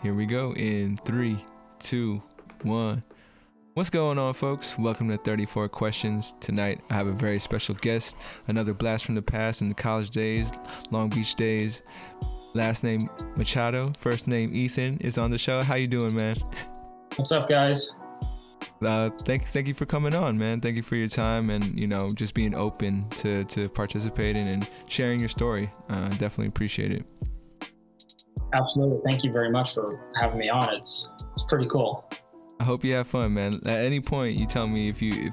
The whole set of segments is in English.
Here we go in 3, 2, 1. What's going on, folks? Welcome to 34 Questions. Tonight, I have a very special guest, another blast from the past in the college days, Long Beach days. Last name Machado, first name Ethan is on the show. How you doing, man? What's up, guys? Thank you for coming on, man. Thank you for your time and, just being open to participating and sharing your story. Definitely appreciate it. Absolutely. Thank you very much for having me on. It's pretty cool. I hope you have fun, man. At any point, you tell me if you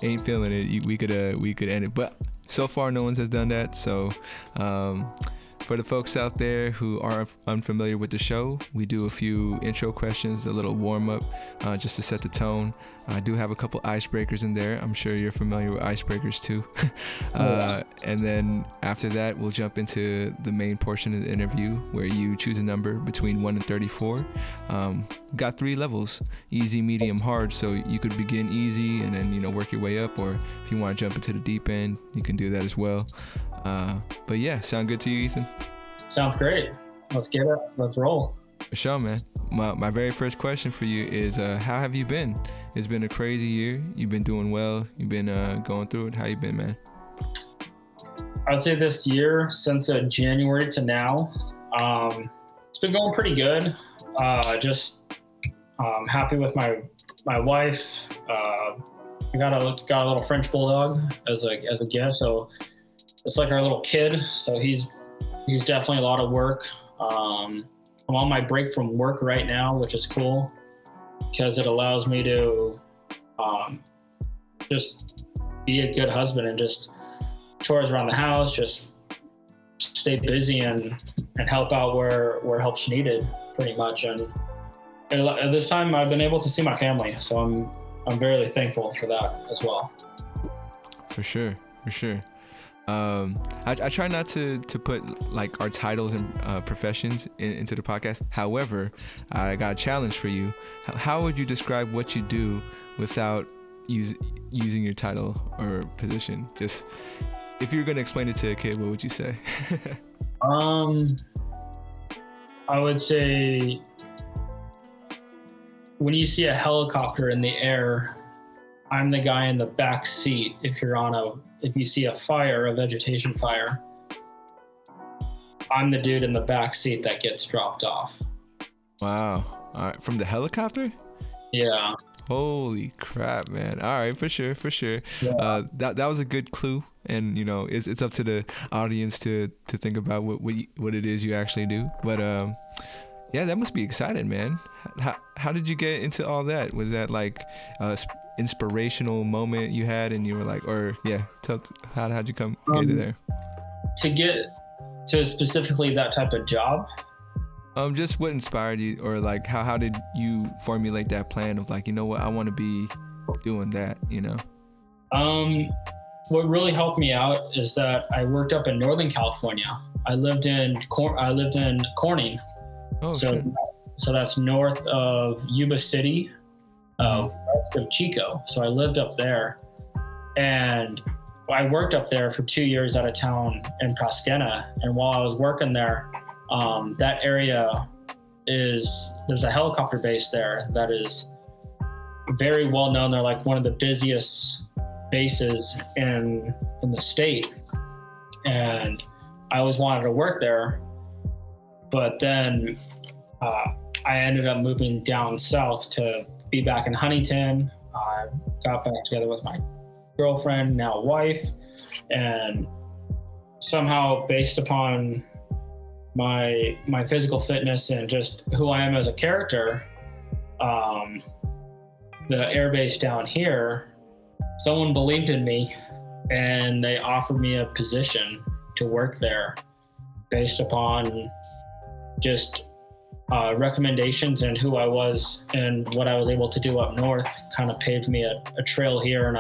ain't feeling it, we could end it. But so far, no one has done that. So, for the folks out there who are unfamiliar with the show, we do a few intro questions, a little warm up, just to set the tone. I do have a couple icebreakers in there. I'm sure you're familiar with icebreakers too. And then after that, we'll jump into the main portion of the interview where you choose a number between 1 and 34. Got 3 levels: easy, medium, hard. So you could begin easy and then work your way up, or if you want to jump into the deep end, you can do that as well. But yeah, sound good to you, Ethan? Sounds great. Let's get it. Let's roll. For sure, man. My very first question for you is, how have you been? It's been a crazy year. You've been doing well. You've been going through it. How you been, man? I'd say this year, since January to now, it's been going pretty good. Just happy with my wife. I got a little French bulldog as a gift, so it's like our little kid. So he's definitely a lot of work. I'm on my break from work right now, which is cool because it allows me to just be a good husband and just chores around the house, just stay busy and help out where help's needed, pretty much. And at this time, I've been able to see my family, so I'm very thankful for that as well. For sure. I try not to put like our titles and professions into the podcast. However, I got a challenge for you. How would you describe what you do without using your title or position? Just if you're going to explain it to a kid, what would you say? I would say when you see a helicopter in the air, I'm the guy in the back seat. If you see a vegetation fire, I'm the dude in the back seat that gets dropped off. Wow. All right. From the helicopter? Yeah. Holy crap, man. All right. For sure. Yeah. That was a good clue. And, it's up to the audience to think about what it is you actually do. But, yeah, that must be exciting, man. How did you get into all that? Was that like inspirational moment you had and you were like, how'd you come get there? To get to specifically that type of job? Just what inspired you, or like how did you formulate that plan of like, I want to be doing that, What really helped me out is that I worked up in Northern California. I lived in Corning. Oh, shit. So that's north of Yuba City, west of Chico. So I lived up there, and I worked up there for 2 years at a town in Pasquena. And while I was working there, that area there's a helicopter base there that is very well known. They're like one of the busiest bases in the state. And I always wanted to work there, but then I ended up moving down south to be back in Huntington. I got back together with my girlfriend, now wife, and somehow, based upon my physical fitness and just who I am as a character, the airbase down here, someone believed in me and they offered me a position to work there based upon just recommendations and who I was and what I was able to do up north. Kind of paved me a trail here, and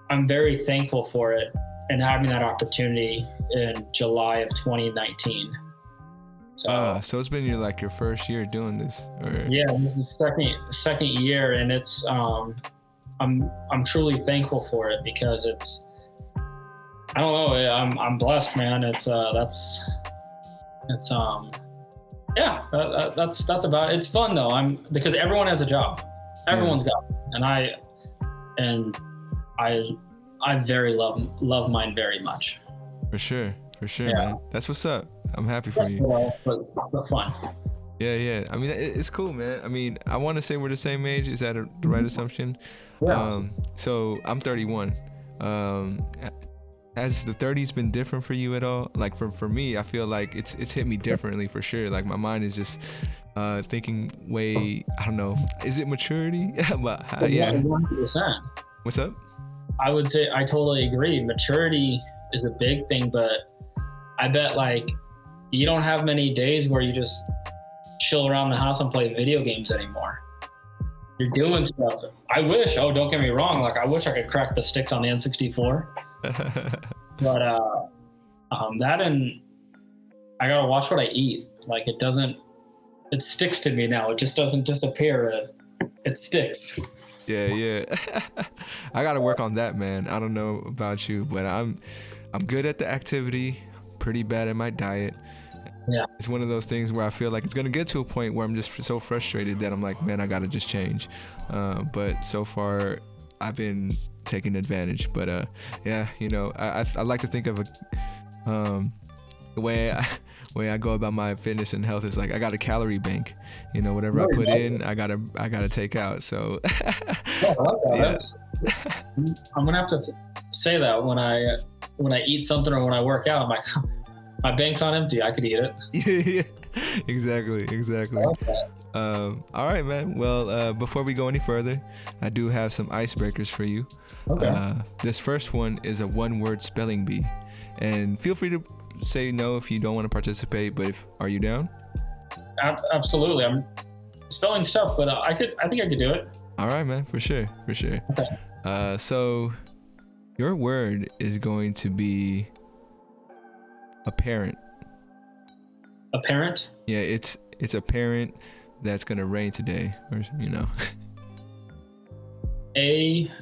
I'm very thankful for it and having that opportunity in July of 2019. So it's been your first year doing this, or? Yeah, this is second year, and it's I'm truly thankful for it because it's, I don't know, I'm blessed, man. It's Yeah, that's about it. It's fun though. Because everyone has a job. Everyone's got one. And I very love mine very much. For sure, Yeah. man. That's what's up. I'm happy for you. But fun. Yeah. I mean, it's cool, man. I mean, I want to say we're the same age. Is that the right assumption? Yeah. So I'm 31. Has the 30s been different for you at all? Like for me, I feel like it's hit me differently for sure. Like my mind is just thinking way, I don't know. Is it maturity? But yeah. 100%. What's up? I would say I totally agree. Maturity is a big thing, but I bet like you don't have many days where you just chill around the house and play video games anymore. You're doing stuff. I wish, don't get me wrong, like I wish I could crack the sticks on the N64. But that, and I gotta watch what I eat. Like it sticks to me now. It just doesn't disappear. It sticks. Yeah. I gotta work on that, man. I don't know about you, but I'm good at the activity, pretty bad at my diet. Yeah. It's one of those things where I feel like it's gonna get to a point where I'm just so frustrated that I'm like, man, I gotta just change. But so far, I've been taking advantage. But yeah, I like to think of the way I go about my fitness and health is like I got a calorie bank. Whatever I put in, I gotta take out. So yeah. I'm gonna have to say that when I eat something or when I work out, I'm like, my bank's on empty. I could eat it. Yeah. Exactly. All right, man. Well, before we go any further, I do have some icebreakers for you. Okay. This first one is a one-word spelling bee, and feel free to say no if you don't want to participate. But are you down? Absolutely. I'm spelling stuff, but I think I could do it. All right, man. For sure. Okay. So your word is going to be apparent. Apparent? Yeah, it's apparent that's gonna rain today, or APPARENT.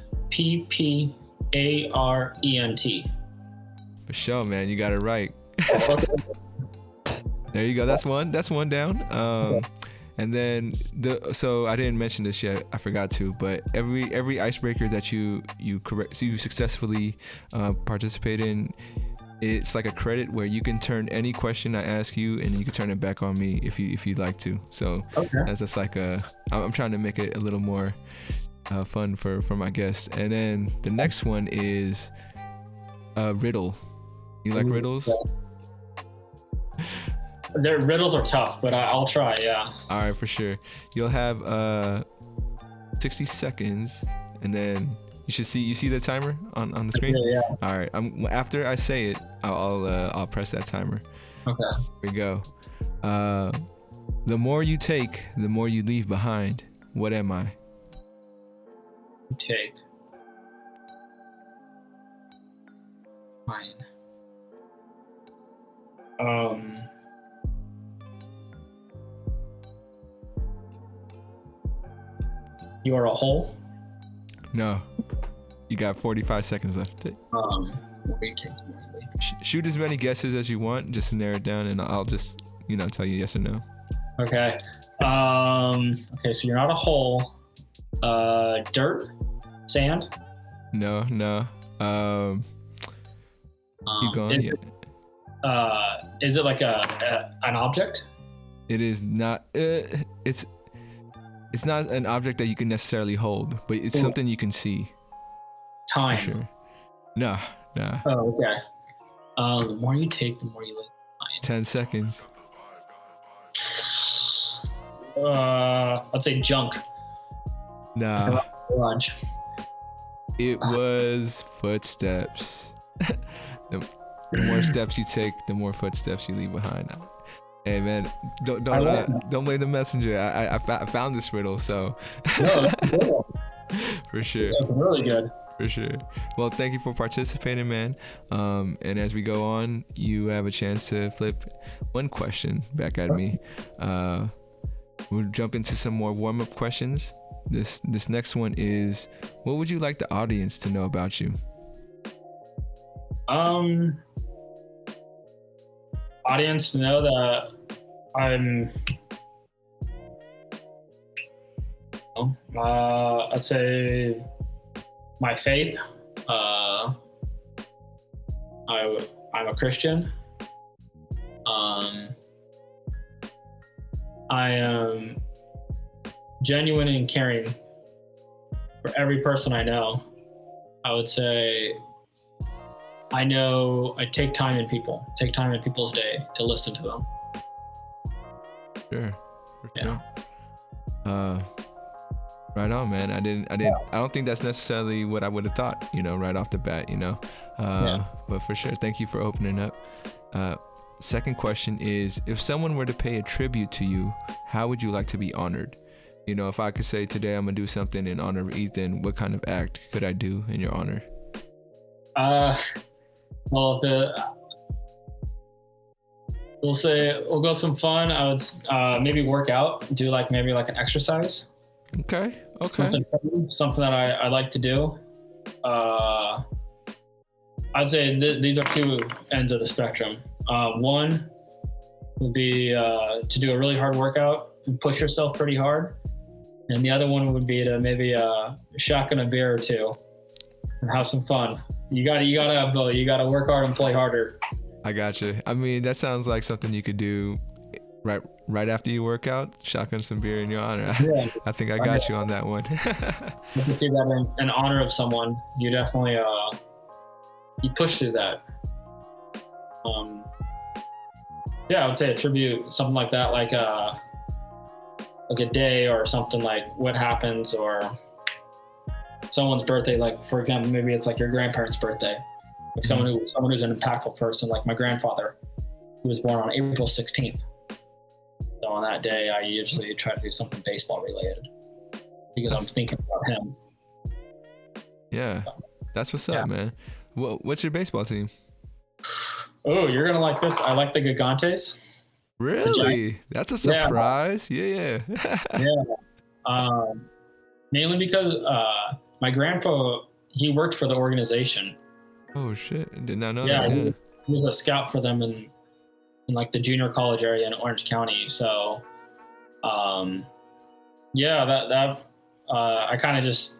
For sure, man. You got it right. Okay. There you go. That's one down. And then so I didn't mention this yet. I forgot to. But every icebreaker that you successfully participate in, it's like a credit where you can turn any question I ask you, and you can turn it back on me if you'd like to. So that's just like I'm trying to make it a little more fun for my guests. And then the next one is a riddle. You like riddles? Their riddles are tough, but I'll try. Yeah. All right, for sure. You'll have 60 seconds, and then you see the timer on the screen. Yeah. All right. After I say it, I'll press that timer. Okay. Here we go. The more you take, the more you leave behind. What am I? Take. Fine. You are a hole? No. You got 45 seconds left. Shoot as many guesses as you want, just to narrow it down, and I'll just, tell you yes or no. Okay. Okay, so you're not a hole. Dirt? Sand? No. Keep going. Is it like an object? It is not. It's not an object that you can necessarily hold, but it's something you can see. Time. For sure. No. Oh, okay. The more you take, the more you leave behind. 10 seconds. Let's say junk. Nah. Lunch. It was footsteps. The more steps you take, the more footsteps you leave behind. Hey man, don't blame the messenger. I found this riddle, so No, for sure. That's really good. For sure. Well, thank you for participating, man. And as we go on, you have a chance to flip one question back at me. We'll jump into some more warm-up questions. This next one is, what would you like the audience to know about you? Audience to know that I'm I'd say my faith. I'm a Christian. I am genuine and caring for every person I know. I would say I take time in people's day to listen to them. Sure. Yeah. Right on, man. I don't think that's necessarily what I would have thought, right off the bat, but for sure. Thank you for opening up. Second question is, if someone were to pay a tribute to you, how would you like to be honored? If I could say today I'm gonna do something in honor of Ethan, what kind of act could I do in your honor? Well, we'll go some fun. I would maybe work out, do maybe an exercise. Okay. Something that I like to do. I'd say these are two ends of the spectrum. One would be to do a really hard workout and push yourself pretty hard. And the other one would be to maybe shotgun a beer or two and have some fun. You gotta have both. You gotta work hard and play harder. I got you. I mean, that sounds like something you could do right after you work out. Shotgun some beer in your honor. Yeah. I think I got you on that one. You can see that in honor of someone. You definitely you push through that. I would say attribute something like that, like a day or something, like what happens, or someone's birthday, like for example, maybe it's like your grandparents' birthday, like someone who's an impactful person, like my grandfather, who was born on April 16th. So on that day, I usually try to do something baseball related because I'm thinking about him. Yeah, that's what's up, man. What's your baseball team? Oh, you're gonna like this. I like the Gigantes. Really? That's a surprise. Yeah. Mainly because my grandpa, he worked for the organization. Oh shit! I did not know that. Yeah, he was a scout for them in the junior college area in Orange County. So, I kind of just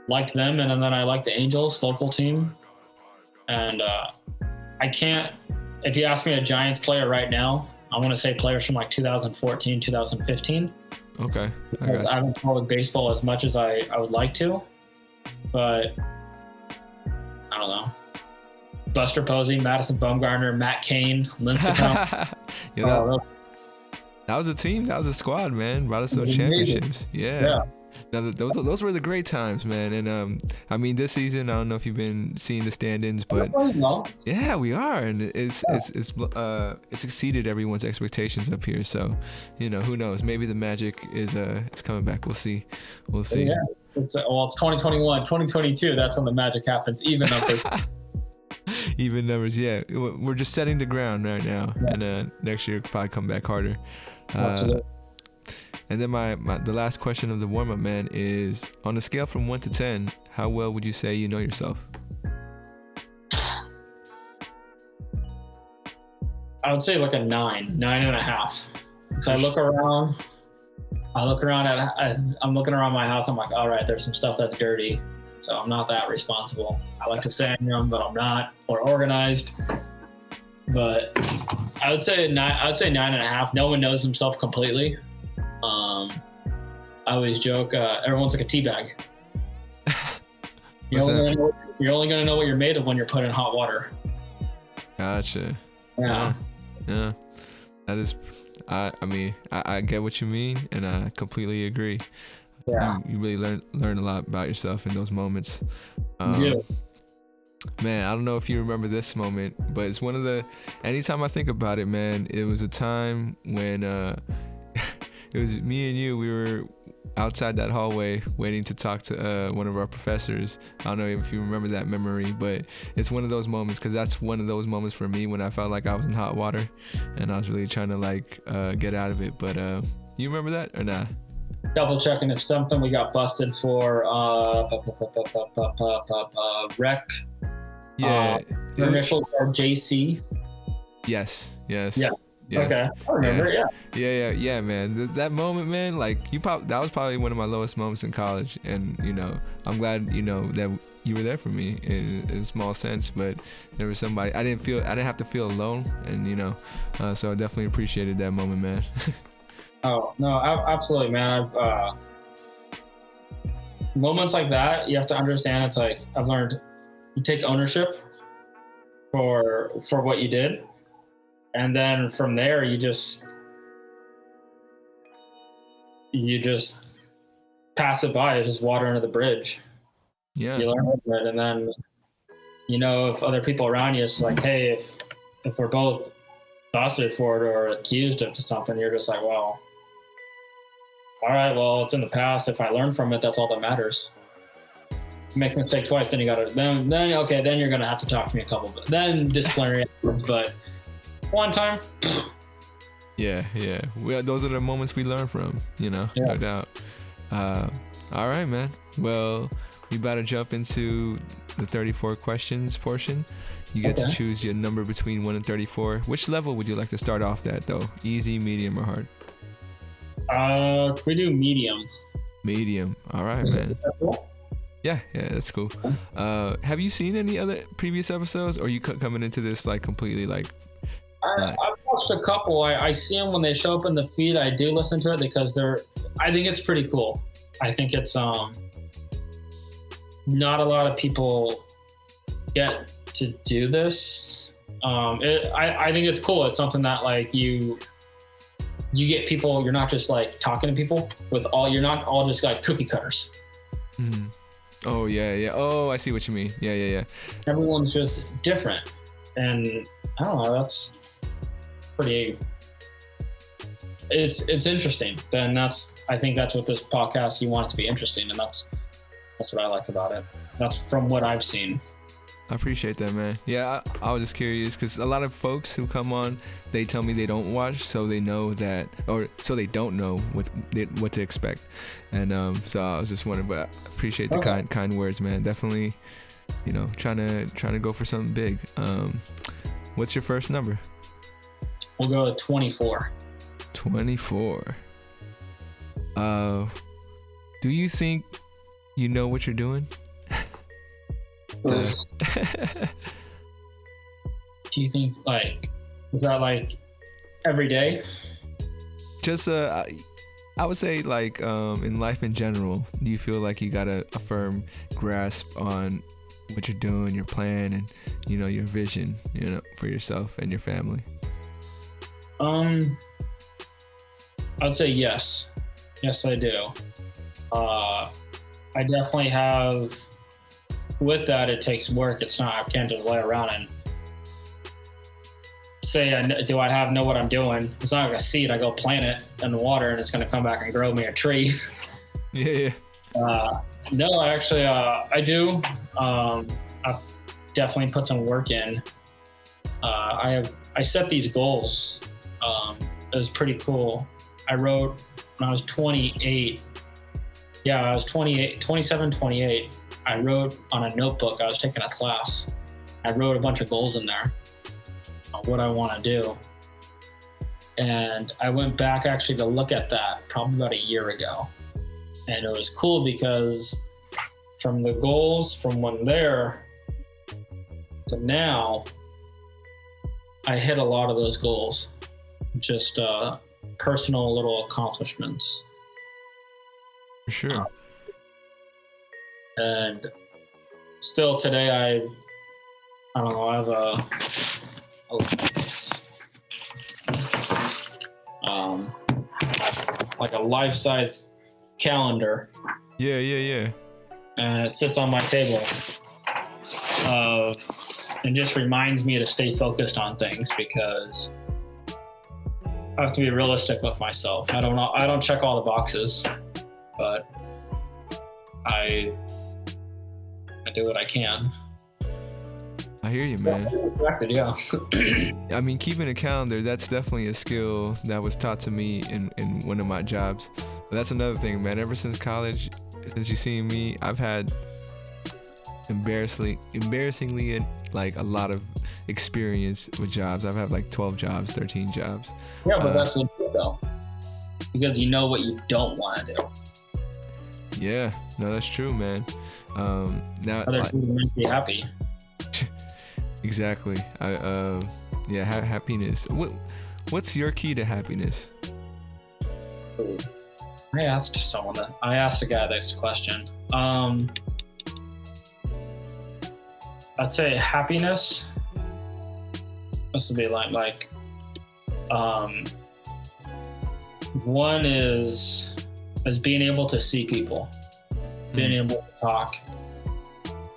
liked them, and then I liked the Angels local team. And I can't. If you ask me a Giants player right now, I want to say players from 2014, 2015. Okay. Because I haven't followed baseball as much as I would like to, but I don't know. Buster Posey, Madison Bumgarner, Matt Cain, Linktr.ee. That was a team. That was a squad, man. Brought us those championships. Yeah. Now, those were the great times, man. And I mean, this season, I don't know if you've been seeing the stand-ins, but yeah, we are, and it's exceeded everyone's expectations up here. So, who knows? Maybe the magic is coming back. We'll see. Yeah. It's 2021, 2022. That's when the magic happens. Even numbers. Even numbers. Yeah, we're just setting the ground right now, and next year probably come back harder. And then the last question of the warm-up, man, is on a scale from 1 to 10, how well would you say you know yourself? I would say a 9.5. So I'm looking around my house. I'm like, all right, there's some stuff that's dirty. So I'm not that responsible. I like to say I am, but I'm not, or organized. But I would say 9.5. No one knows himself completely. I always joke, everyone's like a tea bag. You're only going to know what you're made of when you're put in hot water. Gotcha. Yeah. That is, I mean, I get what you mean, and I completely agree. Yeah. You really learn a lot about yourself in those moments. You do. Man, I don't know if you remember this moment, but it's one of anytime I think about it, man, it was a time when it was me and you, we were outside that hallway waiting to talk to one of our professors. I don't know if you remember that memory, but it's one of those moments, because that's one of those moments for me when I felt like I was in hot water and I was really trying to get out of it. But you remember that or not? Double checking if something we got busted for rec. Yeah. Your initials are JC. Yes. Yes. Okay, I remember. Yeah, man. That moment, man, like that was probably one of my lowest moments in college, and I'm glad that you were there for me in a small sense, but there was somebody I didn't have to feel alone, and so I definitely appreciated that moment, man. Oh no, absolutely, man. I've moments like that. You have to understand. It's like I've learned. You take ownership for what you did, and then from there you just pass it by. It's just water under the bridge. Yeah. You learn from it, and then if other people around you, it's like, hey, if we're both busted for it or accused of something, you're just like, well, all right, well, it's in the past. If I learn from it, that's all that matters. You make a mistake twice, then you gotta then you're gonna have to talk to me a couple, but then disciplinary actions, but one time. Yeah. Those are the moments we learn from, no doubt. All right, man. Well, we about to jump into the 34 questions portion. You get to choose your number between 1 and 34. Which level would you like to start off at, though? Easy, medium, or hard? We do medium. Medium. All right, man. Is that cool? Yeah, that's cool. Have you seen any other previous episodes, or are you coming into this like completely like? I've watched a couple. I see them when they show up in the feed. I do listen to it because I think it's pretty cool. I think it's not a lot of people get to do this. I think it's cool. It's something that like you get people. You're not just like talking to people you're not all just like cookie cutters. Mm-hmm. Oh yeah. Oh, I see what you mean. Yeah. Everyone's just different, and I don't know. That's pretty. It's interesting. Then I think that's what this podcast. You want it to be interesting, and that's what I like about it. That's from what I've seen. I appreciate that, man. Yeah, I was just curious because a lot of folks who come on, they tell me they don't watch, so they know that, or so they don't know what to expect, and so I was just wondering. But I appreciate the kind words, man. Definitely, trying to go for something big. What's your first number? We'll go to 24. 24. Do you think you know what you're doing? Do you think is that like every day? Just I would say like in life in general, do you feel like you got a firm grasp on what you're doing, your plan, and your vision, for yourself and your family? I'd say yes. Yes, I do. I definitely have. With that, it takes work. It's not, I can't just lay around and say, do I know what I'm doing? It's not like a seed. I go plant it in the water and it's going to come back and grow me a tree. Yeah. No, actually, I do. I've definitely put some work in. I set these goals. It was pretty cool. I wrote when I was 28. Yeah, I was 28, 27, 28. I wrote on a notebook. I was taking a class. I wrote a bunch of goals in there on what I want to do. And I went back actually to look at that probably about a year ago. And it was cool because from the goals from when there to now, I hit a lot of those goals. Just personal little accomplishments. For sure. And still today, I don't know, I have like a life-size calendar. Yeah. And it sits on my table. And just reminds me to stay focused on things because I have to be realistic with myself. I don't check all the boxes, but I do what I can. I hear you, man. Yeah. I mean, keeping a calendar, that's definitely a skill that was taught to me in one of my jobs. But that's another thing, man. Ever since college, since you seen me, I've had embarrassingly like a lot of experience with jobs. I've had like 12 jobs, 13 jobs. Yeah, but that's legit though, because you know what you don't want to do. Yeah, no, that's true, man. Now Other people make you happy. Exactly. Happiness. What's your key to happiness? Ooh. I asked a guy this question. I'd say happiness. This would be like one is being able to see people, being able to talk,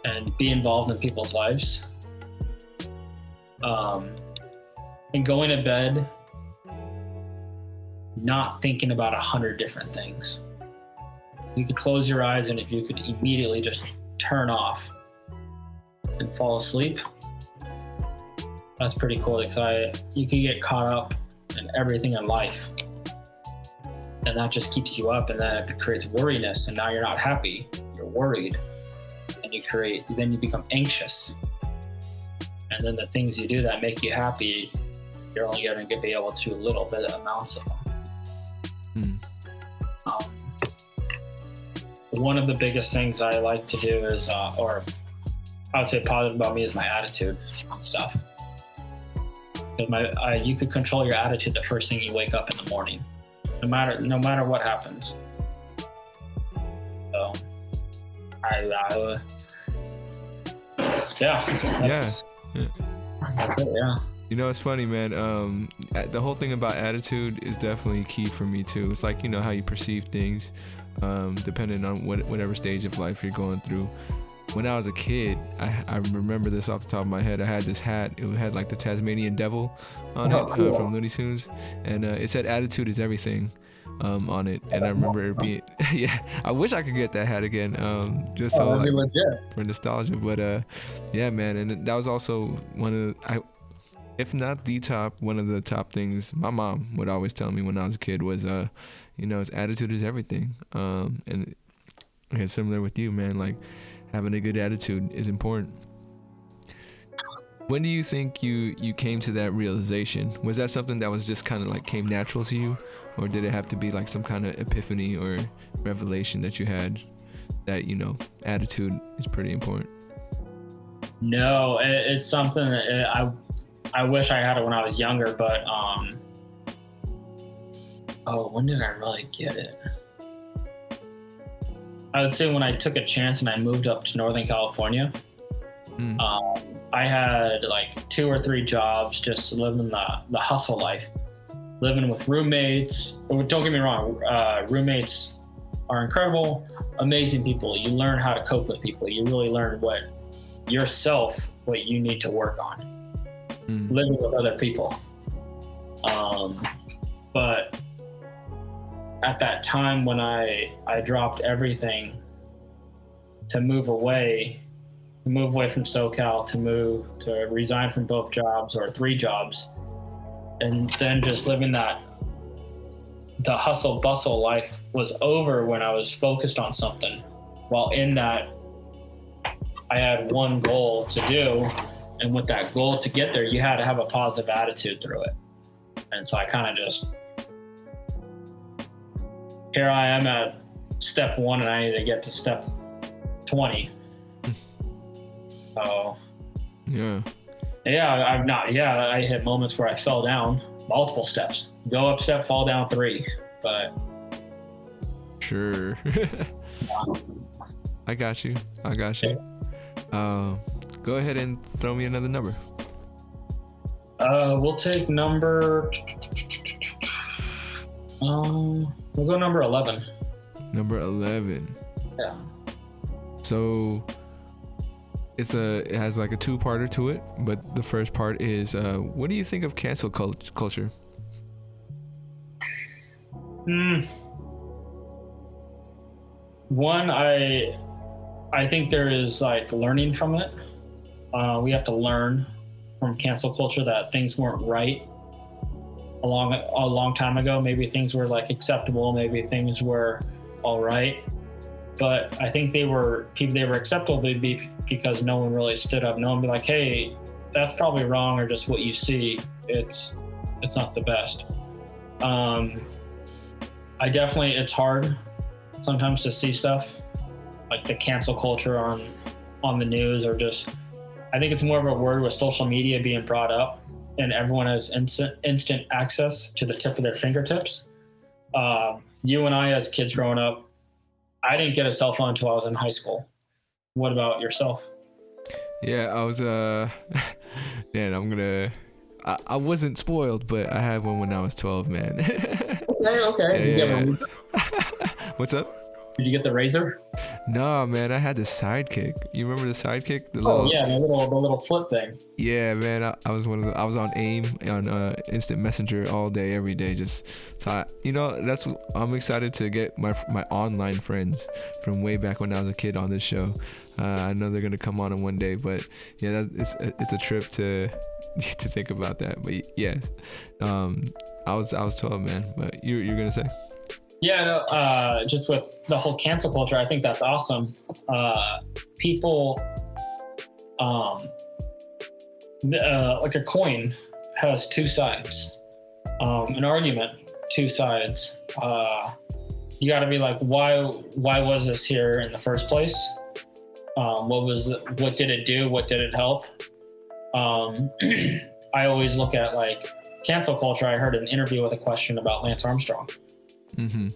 and be involved in people's lives. And going to bed not thinking about 100 different things. You could close your eyes, and if you could immediately just turn off and fall asleep, that's pretty cool, because you can get caught up in everything in life, and that just keeps you up, and then it creates worriness, and now you're not happy, you're worried, and then you become anxious, and then the things you do that make you happy, you're only going to be able to little bit amounts of them. One of the biggest things I like to do is, or I would say positive about me, is my attitude on stuff. You could control your attitude the first thing you wake up in the morning, no matter what happens. So, that's it. Yeah. You know, it's funny, man. The whole thing about attitude is definitely key for me too. It's like, you know, how you perceive things, depending on whatever stage of life you're going through. When I was a kid, I remember this off the top of my head. I had this hat. It had like the Tasmanian devil on it, cool. From Looney Tunes, and it said "Attitude is everything" on it. And I remember it being, yeah. I wish I could get that hat again, just so like, for nostalgia. But yeah, man. And that was also one of if not the top, one of the top things my mom would always tell me when I was a kid was, you know, attitude is everything. And it's similar with you, man. Like, having a good attitude is important. When do you think you came to that realization? Was that something that was just kind of like came natural to you, or did it have to be like some kind of epiphany or revelation that you had that, you know, attitude is pretty important? No, it's something that I wish I had it when I was younger, but when did I really get it? I would say when I took a chance and I moved up to Northern California. I had like 2 or 3 jobs, just living the hustle life, living with roommates. Don't get me wrong, roommates are incredible, amazing people. You learn how to cope with people. You really learn what you need to work on. Living with other people. But at that time when I dropped everything to move away from SoCal, to resign from both jobs or 3 jobs, and then just living the hustle bustle life was over when I was focused on something. While in that, I had one goal to do, and with that goal to get there, you had to have a positive attitude through it. And so I kind of just, here I am at step 1 and I need to get to step 20. So I hit moments where I fell down multiple steps, go up step, fall down 3, but sure. I got you. Go ahead and throw me another number. We'll take number, we'll go number 11. Number 11. Yeah. So it has like a 2-parter to it, but the first part is, what do you think of cancel culture? One, I think there is like learning from it. We have to learn from cancel culture that things weren't right a long time ago. Maybe things were like acceptable, maybe things were all right, but I think they were acceptable because no one really stood up. No one be like, hey, that's probably wrong, or just what you see. It's not the best. I definitely, it's hard sometimes to see stuff like the cancel culture on the news, or just, I think it's more of a word with social media being brought up and everyone has instant access to the tip of their fingertips. You and I, as kids growing up, I didn't get a cell phone until I was in high school. What about yourself? Yeah, I was man, I wasn't spoiled, but I had one when I was 12, man. Okay. Yeah. What's up? Did you get the Razor? No, man, I had the Sidekick. You remember the Sidekick? The little flip thing. Yeah, man, I was one of the. I was on AIM on Instant Messenger all day, every day. Just so that's what I'm excited to get my online friends from way back when I was a kid on this show. I know they're gonna come on in one day, but yeah, it's a trip to think about that. But yes, I was 12, man. But you're gonna say? Yeah, no, just with the whole cancel culture, I think that's awesome. People, like a coin has two sides. An argument, two sides. You got to be like, why was this here in the first place? What did it do? What did it help? I always look at like cancel culture. I heard an interview with a question about Lance Armstrong. Mm-hmm.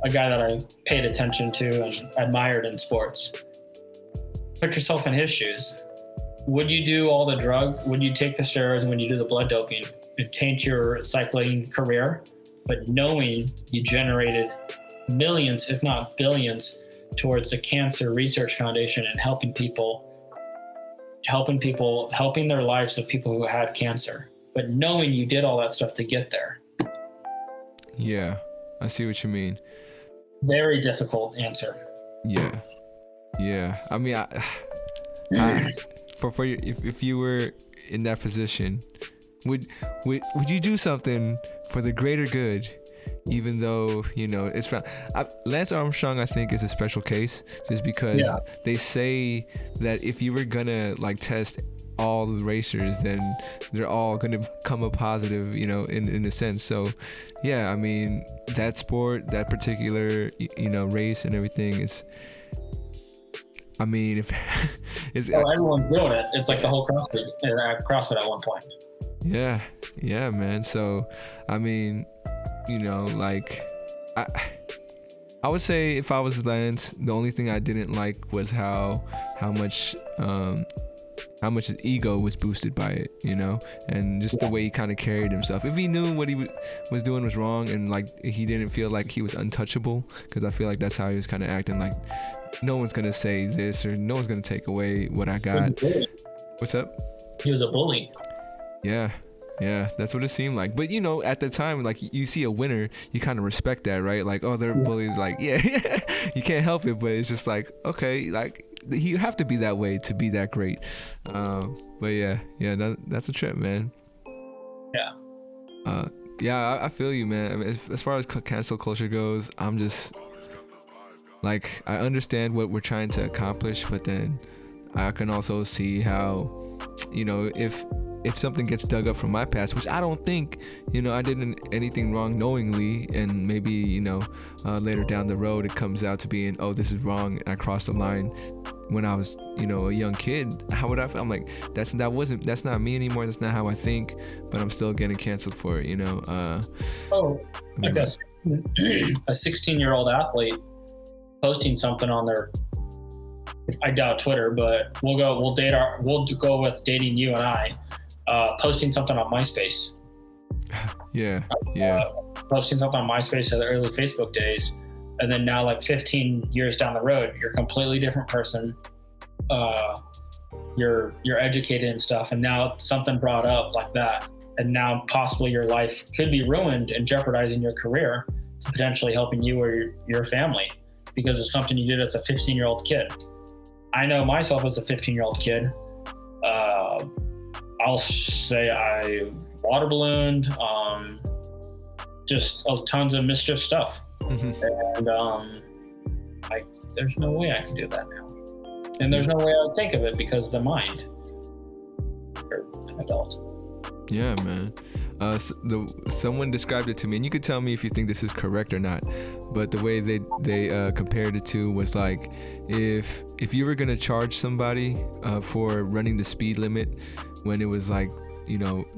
A guy that I paid attention to and admired in sports. Put yourself in his shoes. Would you do all the would you take the steroids when you do the blood doping and taint your cycling career, but knowing you generated millions, if not billions, towards the Cancer Research Foundation and helping their lives of people who had cancer, but knowing you did all that stuff to get there? Yeah. I see what you mean. Very difficult answer. Yeah. I mean, for you, if you were in that position, would you do something for the greater good, even though it's from Lance Armstrong? I think is a special case, just because they say that if you were gonna like test all the racers, then they're all gonna come up positive, in a sense. So yeah, I mean, that sport, that particular race and everything is, I mean, if it's everyone's doing it. It's like the whole CrossFit at one point. Yeah, man. So I mean, like I would say if I was Lance, the only thing I didn't like was how much his ego was boosted by it, and just the way he kind of carried himself. If he knew what he was doing was wrong, and like he didn't feel like he was untouchable, because I feel like that's how he was kind of acting, like no one's gonna say this, or no one's gonna take away what I got. What's up? He was a bully. Yeah, that's what it seemed like. But at the time, like, you see a winner, you kind of respect that, right? Like, oh, they're bullied, like, yeah. You can't help it, but it's just like, okay, like, you have to be that way to be that great. But yeah, that's a trip, man. Yeah, I feel you, man. I mean, as far as cancel culture goes, I'm just like, I understand what we're trying to accomplish, but then I can also see how, if something gets dug up from my past, which I don't think, I did anything wrong knowingly, and maybe, later down the road it comes out to being, oh, this is wrong, and I crossed the line when I was, a young kid, how would I feel? I'm like, that's not me anymore. That's not how I think, but I'm still getting canceled for it, like a 16-year-old athlete posting something on their, I doubt Twitter, but we'll go with dating you and I, posting something on MySpace. Yeah. Posting something on MySpace in the early Facebook days, and then now, like 15 years down the road, you're a completely different person. You're educated and stuff, and now something brought up like that, and now possibly your life could be ruined and jeopardizing your career to potentially helping you or your family because of something you did as a 15-year-old kid. I know myself as a 15-year-old kid. I'll say I water ballooned, just tons of mischief stuff. Mm-hmm. And there's no way I can do that now. And there's no way I would think of it because of the mind. adult. Yeah, man. Someone described it to me, and you could tell me if you think this is correct or not. But the way they compared it to was like, if you were gonna charge somebody for running the speed limit when it was like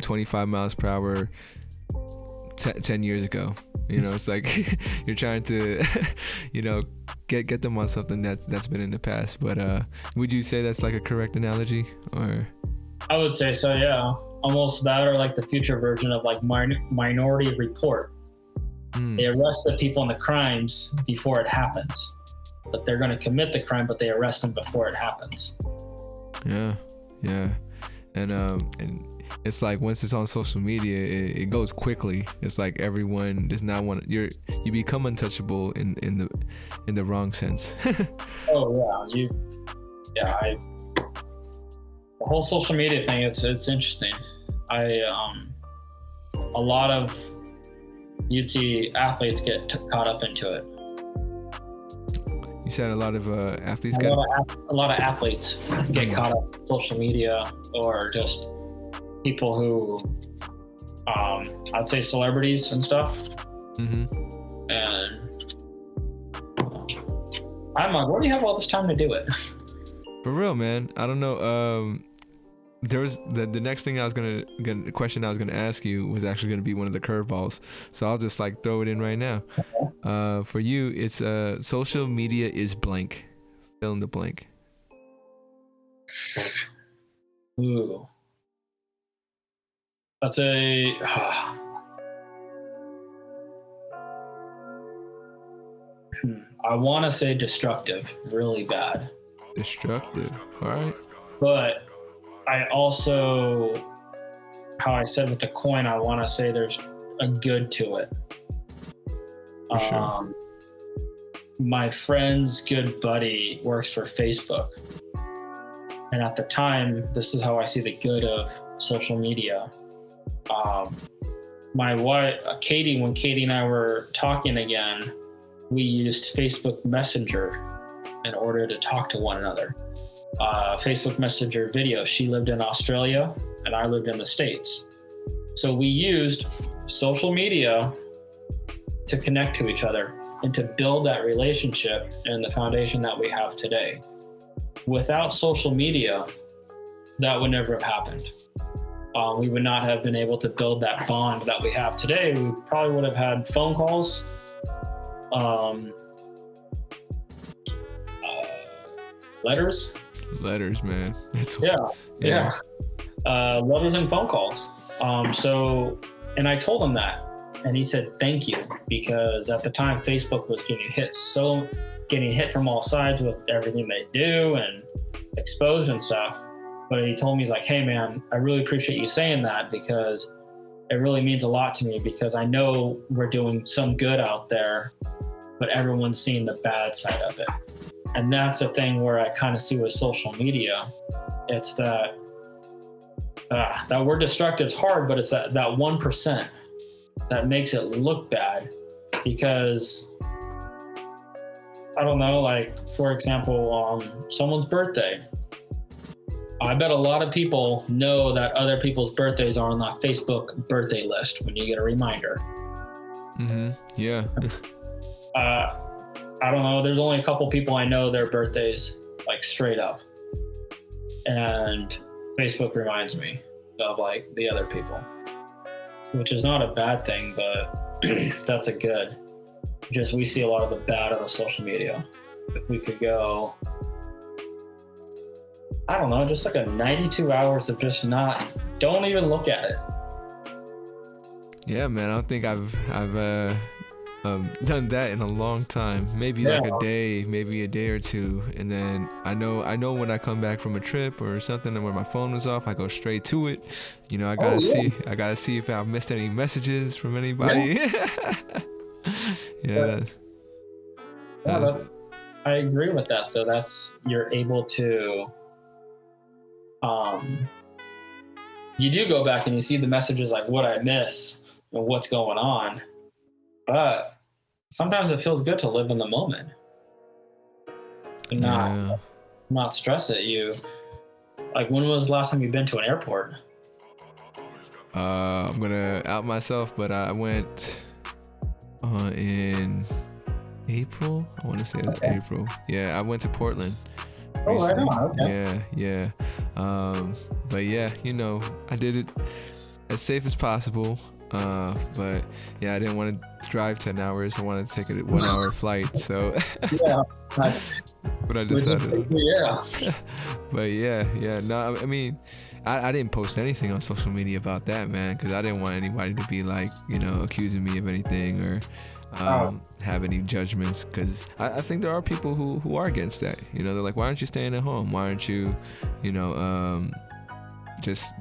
25 miles per hour 10 years ago, it's like you're trying to get them on something that's been in the past. But would you say that's like a correct analogy, or? I would say so, yeah. Almost that, or like the future version of like Minority Report. They arrest the people in the crimes before it happens, but they're going to commit the crime, but they arrest them before it happens. Yeah, and it's like once it's on social media, it goes quickly. It's like everyone does not want you become untouchable in the wrong sense. Oh yeah, the whole social media thing, it's interesting. A lot of, you'd see athletes get caught up into it. You said a lot of athletes a lot of athletes get caught up in social media, or just people who I'd say celebrities and stuff. Mm-hmm. And I'm like, where do you have all this time to do it? For real, man. I don't know. There was the next thing the question I was gonna ask you was actually gonna be one of the curveballs. So I'll just like throw it in right now. For you, it's social media is blank. Fill in the blank. Ooh. That's I want to say destructive, really bad. Destructive. All right. But I also, how I said with the coin, I want to say there's a good to it. For sure. My friend's good buddy works for Facebook. And at the time, this is how I see the good of social media. My wife, Katie, when Katie and I were talking again, we used Facebook Messenger in order to talk to one another. Facebook Messenger video. She lived in Australia and I lived in the States. So we used social media to connect to each other and to build that relationship and the foundation that we have today. Without social media, that would never have happened. We would not have been able to build that bond that we have today. We probably would have had phone calls, letters, man. Yeah. Letters and phone calls. And I told him that, and he said thank you, because at the time Facebook was getting hit from all sides with everything they do and exposed and stuff. But he told me, he's like, hey man, I really appreciate you saying that, because it really means a lot to me, because I know we're doing some good out there, but everyone's seeing the bad side of it. And that's the thing where I kind of see with social media. It's that word destructive is hard, but it's that 1% that makes it look bad. Because I don't know, like for example, someone's birthday. I bet a lot of people know that other people's birthdays are on that Facebook birthday list when you get a reminder. Mm-hmm. Yeah. I don't know. There's only a couple people I know their birthdays, like straight up. And Facebook reminds me of like the other people, which is not a bad thing, but that's a good. Just we see a lot of the bad on the social media. If we could go, I don't know, just like a 92 hours of just don't even look at it. Yeah, man. I don't think I've done that in a long time. Maybe like a day or two, and then I know when I come back from a trip or something, and where my phone was off, I go straight to it. I gotta see if I've missed any messages from anybody. Yeah. I agree with that though. You're able to. You do go back and you see the messages like what I miss and what's going on, but sometimes it feels good to live in the moment and not stress it. Like, when was the last time you've been to an airport? I'm gonna out myself, but I went in April. I want to say it was April. Yeah, I went to Portland. Oh, right Recently. on. Okay. Yeah. But yeah, I did it as safe as possible. But yeah, I didn't want to drive 10 hours. I wanted to take a 1 hour flight. So Yeah. but I decided. Yeah. But yeah. No, I mean, I didn't post anything on social media about that, man, because I didn't want anybody to be like, accusing me of anything or have any judgments, because I think there are people who are against that. They're like, why aren't you staying at home? Why aren't you, just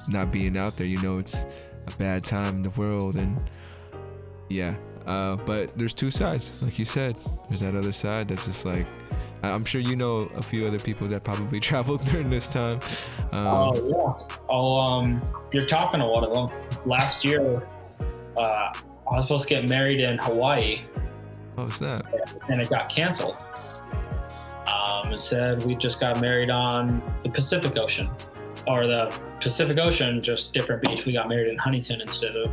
not being out there? It's a bad time in the world, and yeah. But there's two sides, like you said. There's that other side that's just like, I'm sure a few other people that probably traveled during this time. You're talking to one of them. Last year, I was supposed to get married in Hawaii. Oh, snap. And it got canceled. It said we just got married on the Pacific Ocean. Or the Pacific Ocean, just different beach. We got married in Huntington instead of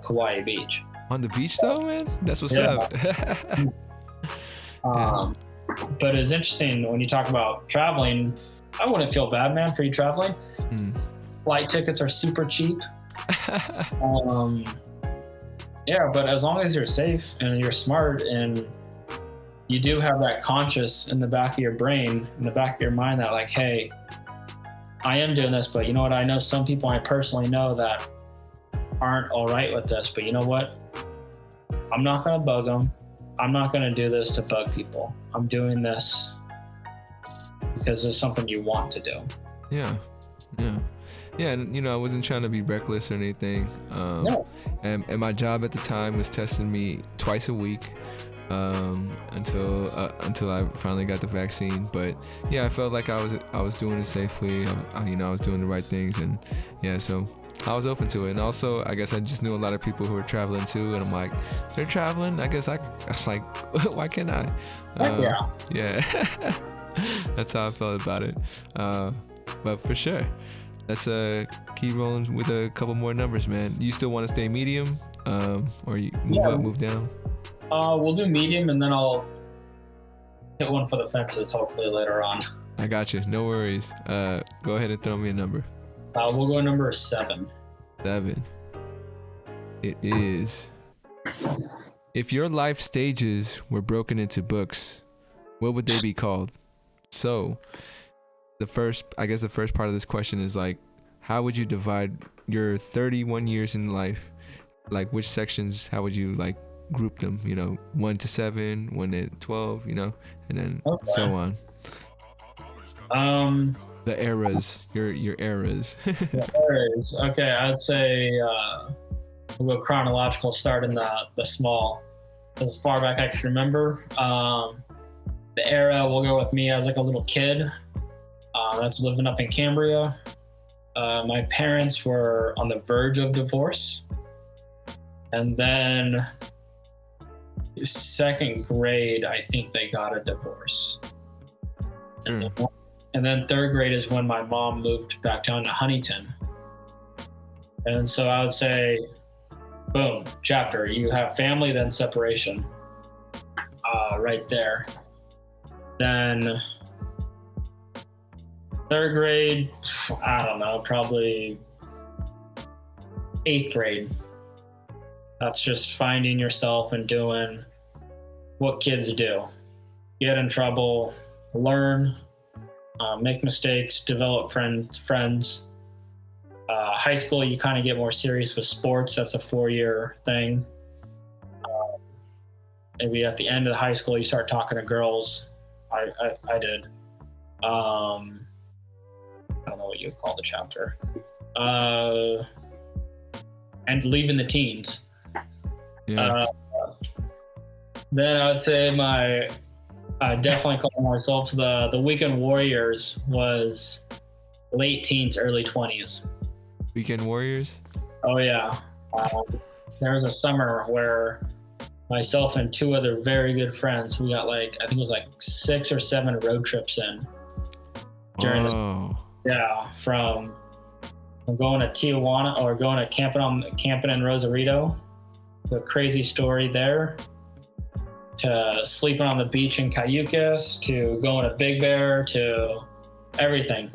Kauai Beach. On the beach though, man? That's what's up. But it's interesting when you talk about traveling. I wouldn't feel bad, man, for you traveling. Flight tickets are super cheap. Yeah, but as long as you're safe and you're smart and you do have that conscious in the back of your brain, in the back of your mind, that like, hey, I am doing this, but you know what? I know some people I personally know that aren't all right with this, but you know what? I'm not going to bug them. I'm not going to do this to bug people. I'm doing this because it's something you want to do. Yeah. And I wasn't trying to be reckless or anything. No. And my job at the time was testing me twice a week until I finally got the vaccine. But yeah, I felt like I was doing it safely. I was doing the right things, and yeah, so I was open to it. And also, I guess I just knew a lot of people who were traveling too, and I'm like, they're traveling, I guess why can't I? Yeah. That's how I felt about it. But for sure, let's keep rolling with a couple more numbers, man. You still want to stay medium, or you move up, move down? We'll do medium, and then I'll hit one for the fences hopefully later on. I got you. No worries. Go ahead and throw me a number. We'll go number 7. 7. It is. If your life stages were broken into books, what would they be called? So, the first part of this question is like, how would you divide your 31 years in life? Like, which sections? How would you like group them? 1 to 7, 1 to 12. And then so on. The eras, your eras. The eras. Okay, I'd say we'll go chronological, start in the small, as far back I can remember. The era, we'll go with me as like a little kid. That's living up in Cambria. My parents were on the verge of divorce. And then 2nd grade, I think they got a divorce. And then 3rd grade is when my mom moved back down to Huntington. And so I would say, boom, chapter. You have family, then separation. Right there. Then 3rd grade, I don't know, probably 8th grade. That's just finding yourself and doing what kids do. Get in trouble, learn, make mistakes, develop friends. High school, you kind of get more serious with sports. That's a 4-year thing. Maybe at the end of the high school, you start talking to girls. I did. I don't know what you would call the chapter. And leaving the teens. Yeah. Then I would say I definitely call myself the Weekend Warriors was late teens, early 20s. Weekend Warriors? Oh yeah. There was a summer where myself and 2 other very good friends, we got I think it was 6 or 7 road trips in during this. Yeah, from from going to Tijuana or going to camping in Rosarito. The crazy story there, to sleeping on the beach in Cayucas, to going to Big Bear, to everything.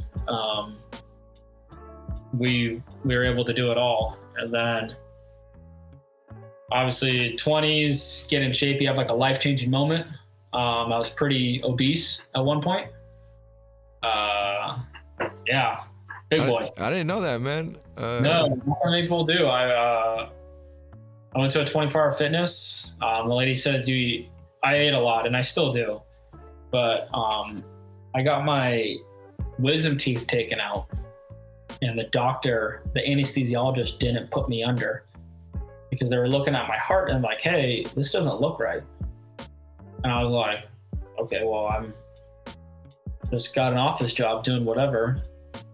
We were able to do it all. And then obviously 20s, get in shape, you have like a life-changing moment. I was pretty obese at one point. Yeah, big boy. I didn't know that, man. No, not many people do. I went to a 24-hour fitness. The lady says I ate a lot, and I still do. But I got my wisdom teeth taken out, and the anesthesiologist didn't put me under because they were looking at my heart and like, hey, this doesn't look right. And I was like, okay, well, I'm just got an office job doing whatever.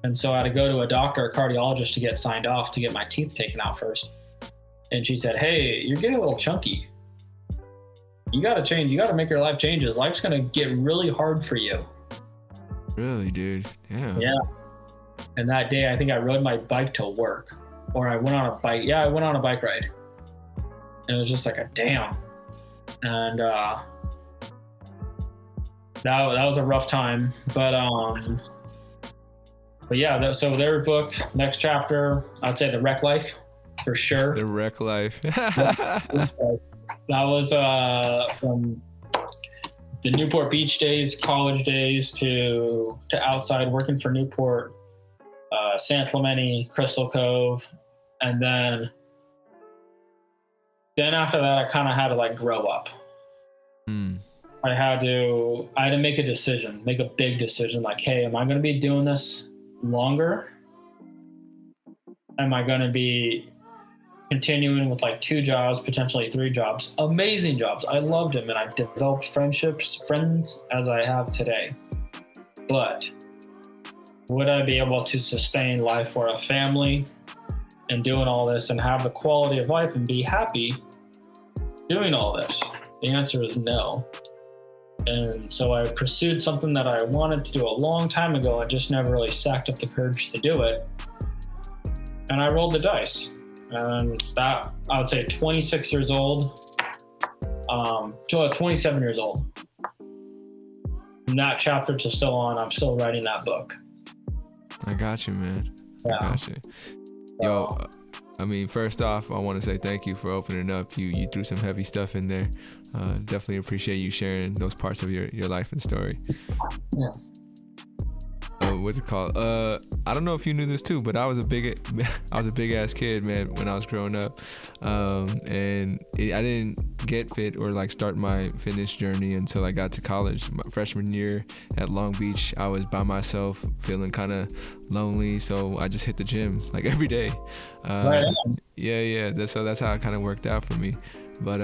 And so I had to go to a doctor, a cardiologist, to get signed off to get my teeth taken out first. And she said, hey, you're getting a little chunky. You got to change. You got to make your life changes. Life's going to get really hard for you. Really, dude? Yeah. Yeah. And that day, I think I rode my bike to work, or I went on a bike. Yeah, I went on a bike ride. And it was just like a damn. And that was a rough time. But yeah, so their book, next chapter, I'd say the wreck life, for sure. The wreck life. That was from the Newport Beach days, college days, to outside working for Newport, San Clemente, Crystal Cove, and then after that, I kind of had to like grow up. I had to make a decision, make a big decision, like, hey, am I going to be doing this longer? Am I going to be continuing with like 2 jobs, potentially 3 jobs, amazing jobs? I loved them, and I developed friends as I have today. But would I be able to sustain life for a family and doing all this and have the quality of life and be happy doing all this? The answer is no. And so I pursued something that I wanted to do a long time ago. I just never really sacked up the courage to do it. And I rolled the dice. And that, I would say 26 years old, 27 years old. From that chapter to still on, I'm still writing that book. I got you, man. Yeah. I got you. Yo, I mean, first off, I want to say thank you for opening up. You threw some heavy stuff in there. Definitely appreciate you sharing those parts of your life and story. Yeah. What's it called? I don't know if you knew this too, but I was a big ass kid, man, when I was growing up. I didn't get fit or like start my fitness journey until I got to college. My freshman year at Long Beach, I was by myself, feeling kind of lonely, so I just hit the gym like every day. Right. Yeah. That's how it kind of worked out for me. But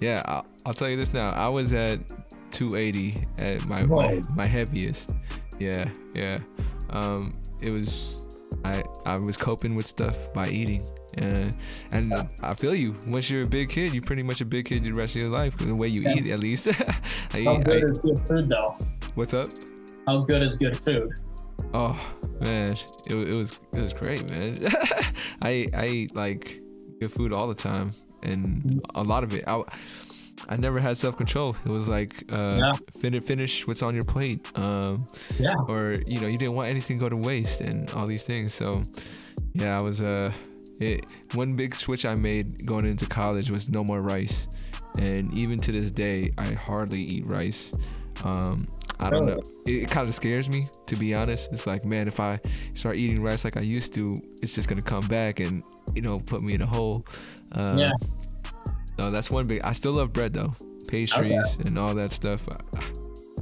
yeah, I'll tell you this now. I was at 280 at my heaviest. Yeah. It was, I was coping with stuff by eating, and I feel you. Once you're a big kid, you're pretty much a big kid the rest of your life. The way you eat, at least. How good is good food, though? What's up? How good is good food? Oh man, it was great, man. I ate like good food all the time, and a lot of it. I never had self-control. It was like finish what's on your plate, or you didn't want anything to go to waste and all these things. So yeah, I was one big switch I made going into college was no more rice, and even to this day I hardly eat rice. I don't know, it kind of scares me, to be honest. It's like, man, if I start eating rice like I used to, it's just gonna come back and put me in a hole. No, that's one big. I still love bread though, pastries and all that stuff.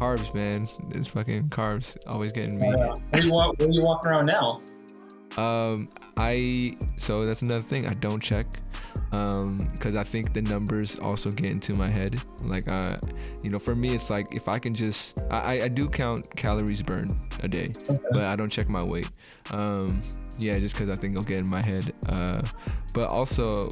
Carbs, man, it's fucking carbs always getting me. Where are you walking around now? So that's another thing. I don't check, because I think the numbers also get into my head. Like, for me, it's like if I can just, I do count calories burned a day, but I don't check my weight. Yeah, just because I think it'll get in my head. But also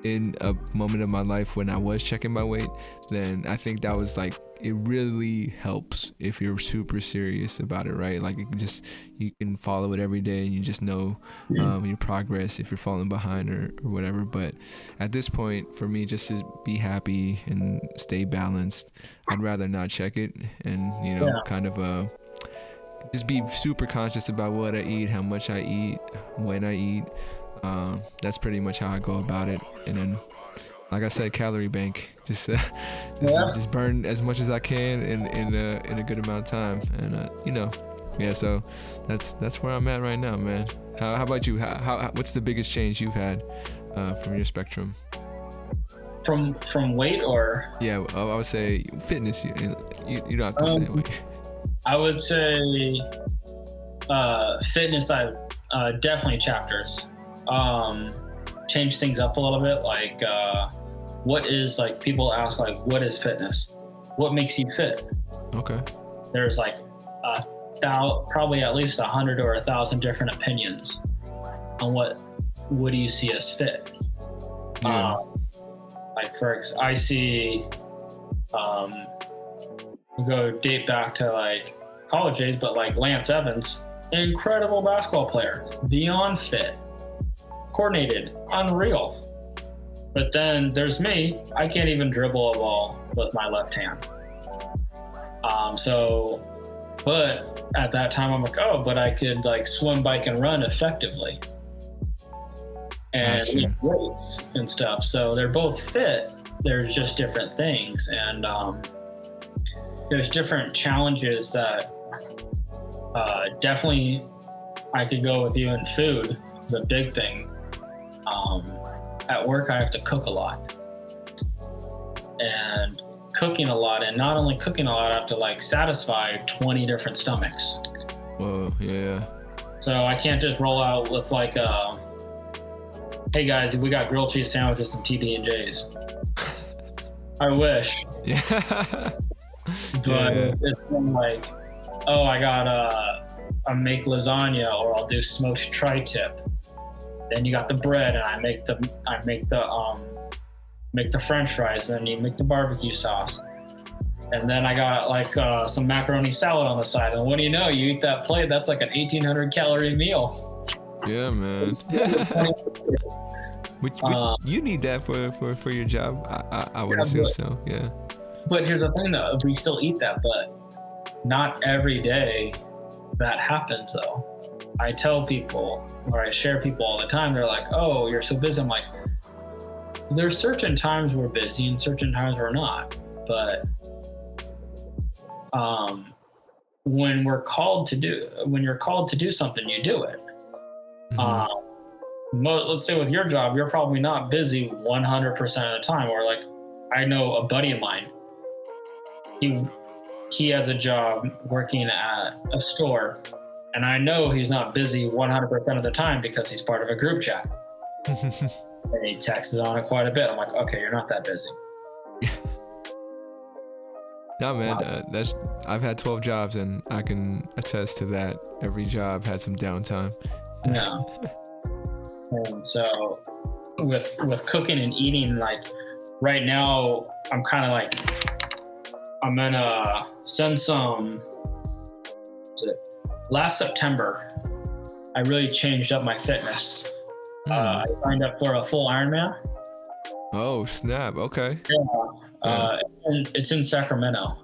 in a moment of my life when I was checking my weight, then I think that was like it really helps if you're super serious about it, right? Like you can follow it every day and you just know your progress if you're falling behind or whatever. But at this point, for me, just to be happy and stay balanced, I'd rather not check it and, kind of just be super conscious about what I eat, how much I eat, when I eat. That's pretty much how I go about it. And then, like I said, calorie bank. Just burn as much as I can in a good amount of time. And so that's where I'm at right now, man. How about you? How what's the biggest change you've had from your spectrum? From weight or? Yeah, I would say fitness. You don't have to say weight. I would say fitness. I've definitely chapters. Change things up a little bit. Like, what is, like, people ask, like, what is fitness? What makes you fit? Okay. There's like probably at least 100 or 1,000 different opinions on what do you see as fit. Yeah. I see. We go date back to like college days, but like Lance Evans, incredible basketball player, beyond fit, coordinated, unreal. But then there's me. I can't even dribble a ball with my left hand. But at that time I'm like, but I could like swim, bike, and run effectively, and lift weights and stuff. So they're both fit. There's just different things, and there's different challenges that definitely I could go with you in food. Is a big thing. At work, I have to cook a lot, and cooking a lot, and not only cooking a lot, I have to like satisfy 20 different stomachs. Whoa, yeah. So I can't just roll out with like, hey guys, we got grilled cheese sandwiches and PB&Js. I wish. Yeah. But it's been like, I make lasagna, or I'll do smoked tri-tip. Then you got the bread, and I make the French fries, and then you make the barbecue sauce. And then I got like some macaroni salad on the side. And what do you know? You eat that plate, that's like an 1,800 calorie meal. Yeah, man. You need that for your job. I would assume so. Yeah. But here's the thing, though. We still eat that, but not every day that happens, though. I tell people, or I share people all the time, they're like, oh, you're so busy. I'm like, there's certain times we're busy and certain times we're not. But when you're called to do something, you do it. Mm-hmm. Let's say with your job, you're probably not busy 100% of the time. Or like, I know a buddy of mine, he has a job working at a store, and I know he's not busy 100% of the time because he's part of a group chat. And he texts on it quite a bit. I'm like, okay, you're not that busy. No, man, I've had 12 jobs, and I can attest to that. Every job had some downtime. Yeah. And so with cooking and eating, like right now, I'm kind of like, I'm gonna send some. Last September, I really changed up my fitness. I signed up for a full Ironman. Oh, snap. Okay. Yeah. And it's in Sacramento.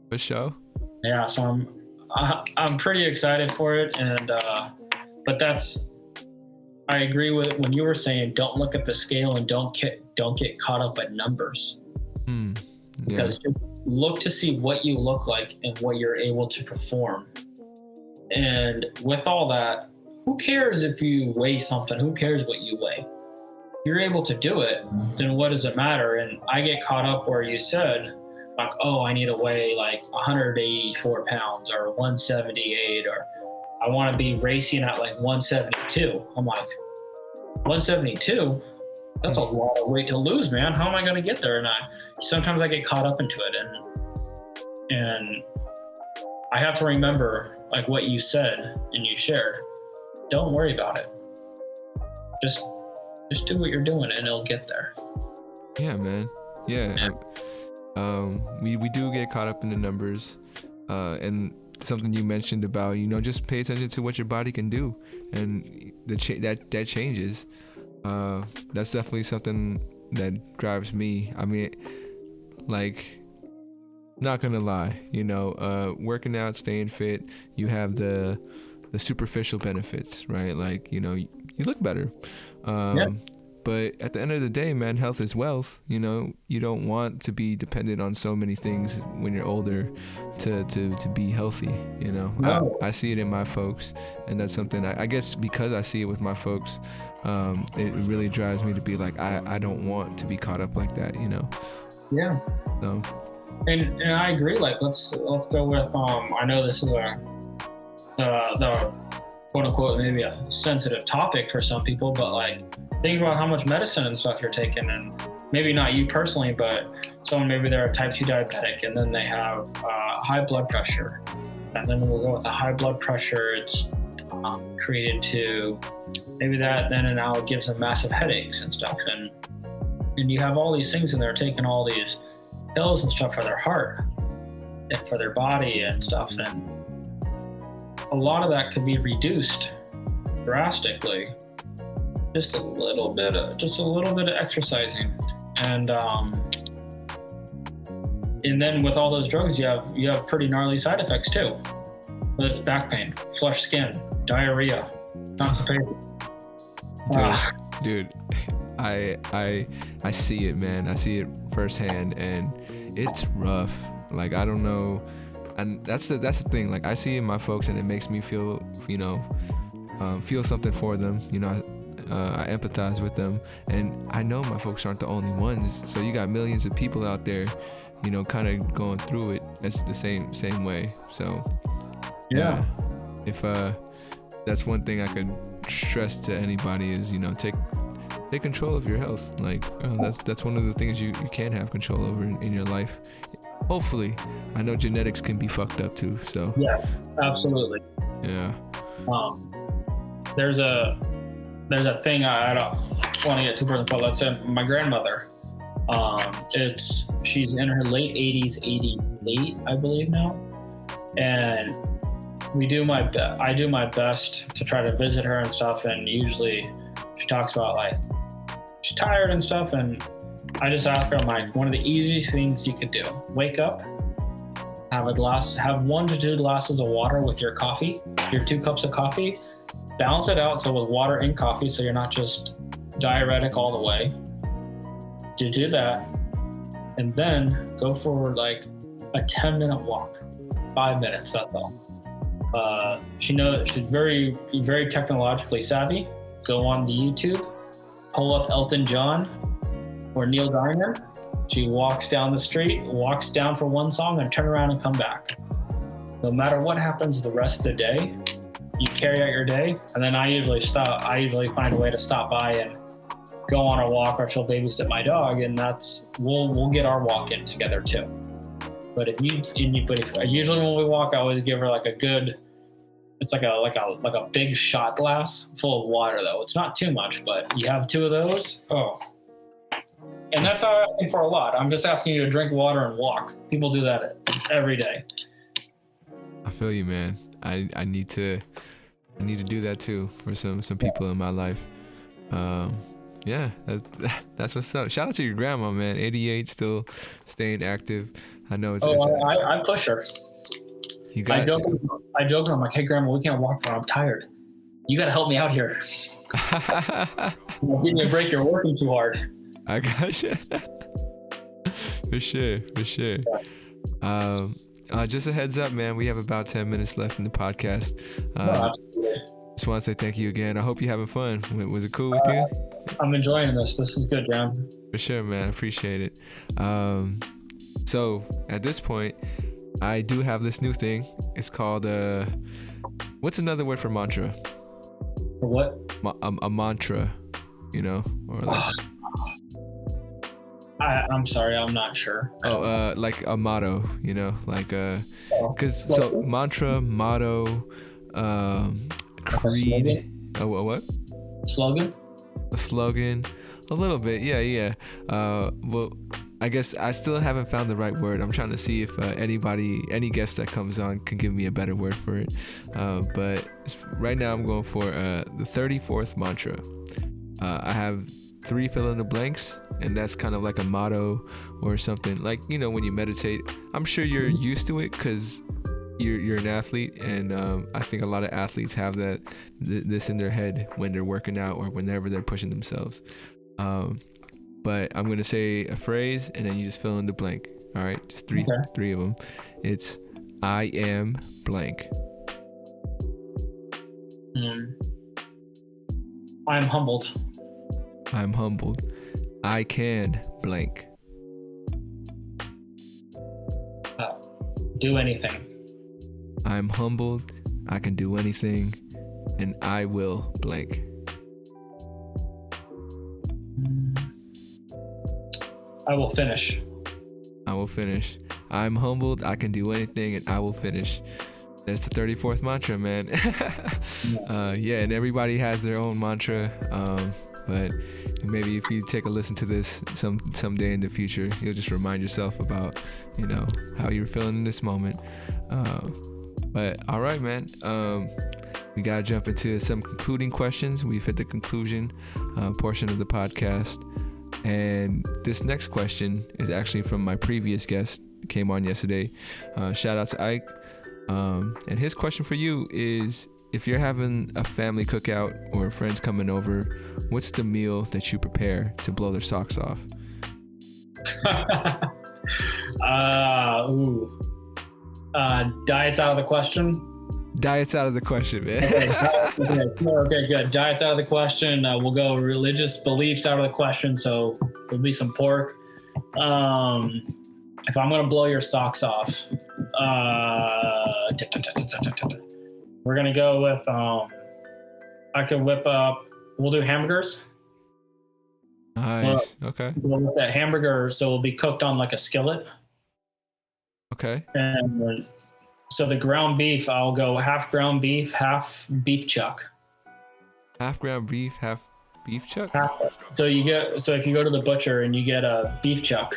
For sure. Yeah, so I'm pretty excited for it, and but I agree with when you were saying don't look at the scale and don't get caught up at numbers. Yeah. Because just look to see what you look like and what you're able to perform. And with all that, who cares if you weigh something? Who cares what you weigh? If you're able to do it, then what does it matter? And I get caught up where you said, like, oh, I need to weigh like 184 pounds or 178, or I want to be racing at like 172. I'm like, 172? That's a lot of weight to lose, man. How am I going to get there? And sometimes I get caught up into it, and I have to remember like what you said and you shared. Don't worry about it. Just do what you're doing, and it'll get there. Yeah, man. Yeah. we do get caught up in the numbers, and something you mentioned about, just pay attention to what your body can do, and that changes. That's definitely something that drives me. I mean, like, not gonna lie, working out, staying fit, you have the superficial benefits, right? Like, you look better. Yeah. But at the end of the day, man, health is wealth. You don't want to be dependent on so many things when you're older to be healthy. No. I see it in my folks, and that's something I guess because I see it with my folks, it really drives me to be like, I don't want to be caught up like that. Yeah. So. And I agree. Like, let's go with I know this is the quote unquote maybe a sensitive topic for some people, but like, think about how much medicine and stuff you're taking, and maybe not you personally, but someone, maybe they're a type 2 diabetic, and then they have high blood pressure, and then we'll go with the high blood pressure. It's created to maybe that then and now it gives them massive headaches and stuff, and you have all these things, and they're taking all these pills and stuff for their heart and for their body and stuff, and a lot of that could be reduced drastically. Just a little bit of exercising, and then with all those drugs, you have pretty gnarly side effects too. Whether it's back pain, flushed skin, diarrhea, constipation. Dude, I see it, man. I see it firsthand, and it's rough. Like, I don't know, and that's the thing. Like, I see it in my folks, and it makes me feel feel something for them. I empathize with them, and I know my folks aren't the only ones. So you got millions of people out there, kind of going through it. That's the same way. So yeah. If that's one thing I could stress to anybody is, take control of your health. Like, that's one of the things you can have control over in your life. Hopefully. I know genetics can be fucked up too. So yes, absolutely. Yeah. There's a thing, I don't want to get too personal, but let's say my grandmother, she's in her late 80s, 88, I believe now. And I do my best to try to visit her and stuff. And usually she talks about, like, she's tired and stuff. And I just ask her, I'm like, one of the easiest things you could do, wake up, have 1 to 2 glasses of water with your coffee, your 2 cups of coffee, balance it out. So with water and coffee, so you're not just diuretic all the way. To do that, and then go for like a 10-minute walk, 5 minutes. That's all. She's very, very technologically savvy. Go on the YouTube, pull up Elton John or Neil Diamond. She walks down the street, walks down for one song, and turn around and come back. No matter what happens the rest of the day, you carry out your day, and then I usually find a way to stop by and go on a walk, or she'll babysit my dog, and we'll get our walk in together too. But usually when we walk, I always give her like it's like a big shot glass full of water though. It's not too much, but you have 2 of those. Oh. And that's not asking for a lot. I'm just asking you to drink water and walk. People do that every day. I feel you, man. I need to do that too for some people in my life. Yeah, that's what's up. Shout out to your grandma, man. 88, still staying active. I know it's. I push her. You got. I joke. I'm like, hey, grandma, we can't walk for. I'm tired. You got to help me out here. Give me a break. You're working too hard. I gotcha. For sure. Just a heads up, man. We have about 10 minutes left in the podcast. Just want to say thank you again. I hope you're having fun. Was it cool with you? I'm enjoying this. This is good, John. For sure, man. I appreciate it. So at this point, I do have this new thing. It's called what's another word for mantra? For what? A mantra, or like. I'm sorry, I'm not sure. Like a motto, like so mantra, motto, creed. What? Slogan? A slogan, a little bit, yeah. Well, I guess I still haven't found the right word. I'm trying to see if any guest that comes on can give me a better word for it. But right now I'm going for the 34th mantra. I have 3 fill in the blanks, and that's kind of like a motto or something. Like, when you meditate, I'm sure you're used to it because you're an athlete, and I think a lot of athletes have this in their head when they're working out or whenever they're pushing themselves. But I'm gonna say a phrase, and then you just fill in the blank. All right, just three of them. It's I am blank. I'm humbled. I'm humbled. I can blank. Do anything. I'm humbled. I can do anything, and I will blank. I will finish. I will finish. I'm humbled. I can do anything, and I will finish. That's the 34th mantra, man. And everybody has their own mantra. But maybe if you take a listen to this someday in the future, you'll just remind yourself about, how you're feeling in this moment. But all right, man. We gotta jump into some concluding questions. We've hit the conclusion portion of the podcast. And this next question is actually from my previous guest, came on yesterday. Shout out to Ike. And his question for you is, if you're having a family cookout or friends coming over, what's the meal that you prepare to blow their socks off? Diet's out of the question. Diet's out of the question, man. Okay, good. Diet's out of the question. We'll go religious beliefs out of the question. So there'll be some pork. If I'm gonna blow your socks off, we're gonna go with. I could whip up. We'll do hamburgers. Nice. Okay. We'll whip that hamburger, so it'll be cooked on like a skillet. Okay. And so the ground beef, I'll go half ground beef, half beef chuck. Half ground beef, half beef chuck? So if you go to the butcher and you get a beef chuck,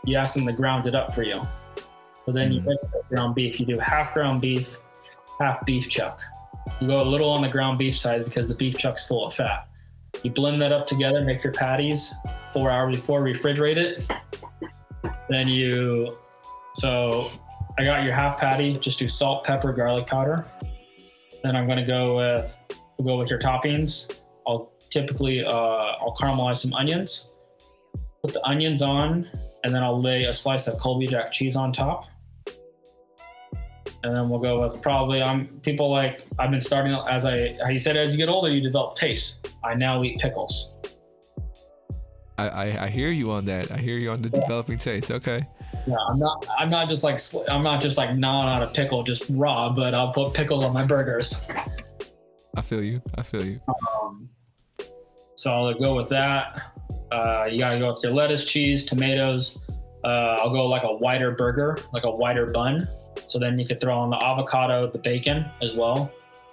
you ask them to ground it up for you. So then you make the ground beef. You do half ground beef, half beef chuck. You go a little on the ground beef side because the beef chuck's full of fat. You blend that up together, make your patties 4 hours before, refrigerate it. Then so I got your half patty, just do salt, pepper, garlic powder. Then I'm gonna we'll go with your toppings. I'll caramelize some onions, put the onions on, and then I'll lay a slice of Colby Jack cheese on top. And then we'll go with I've been starting how you said, as you get older, you develop taste. I now eat pickles. I hear you on that. I hear you on the developing taste. Okay. Yeah, I'm not just like gnawing on a pickle just raw, but I'll put pickles on my burgers. I feel you. So I'll go with that. You gotta go with your lettuce, cheese, tomatoes. I'll go like a wider burger, like a wider bun. So then you could throw on the avocado, the bacon as well.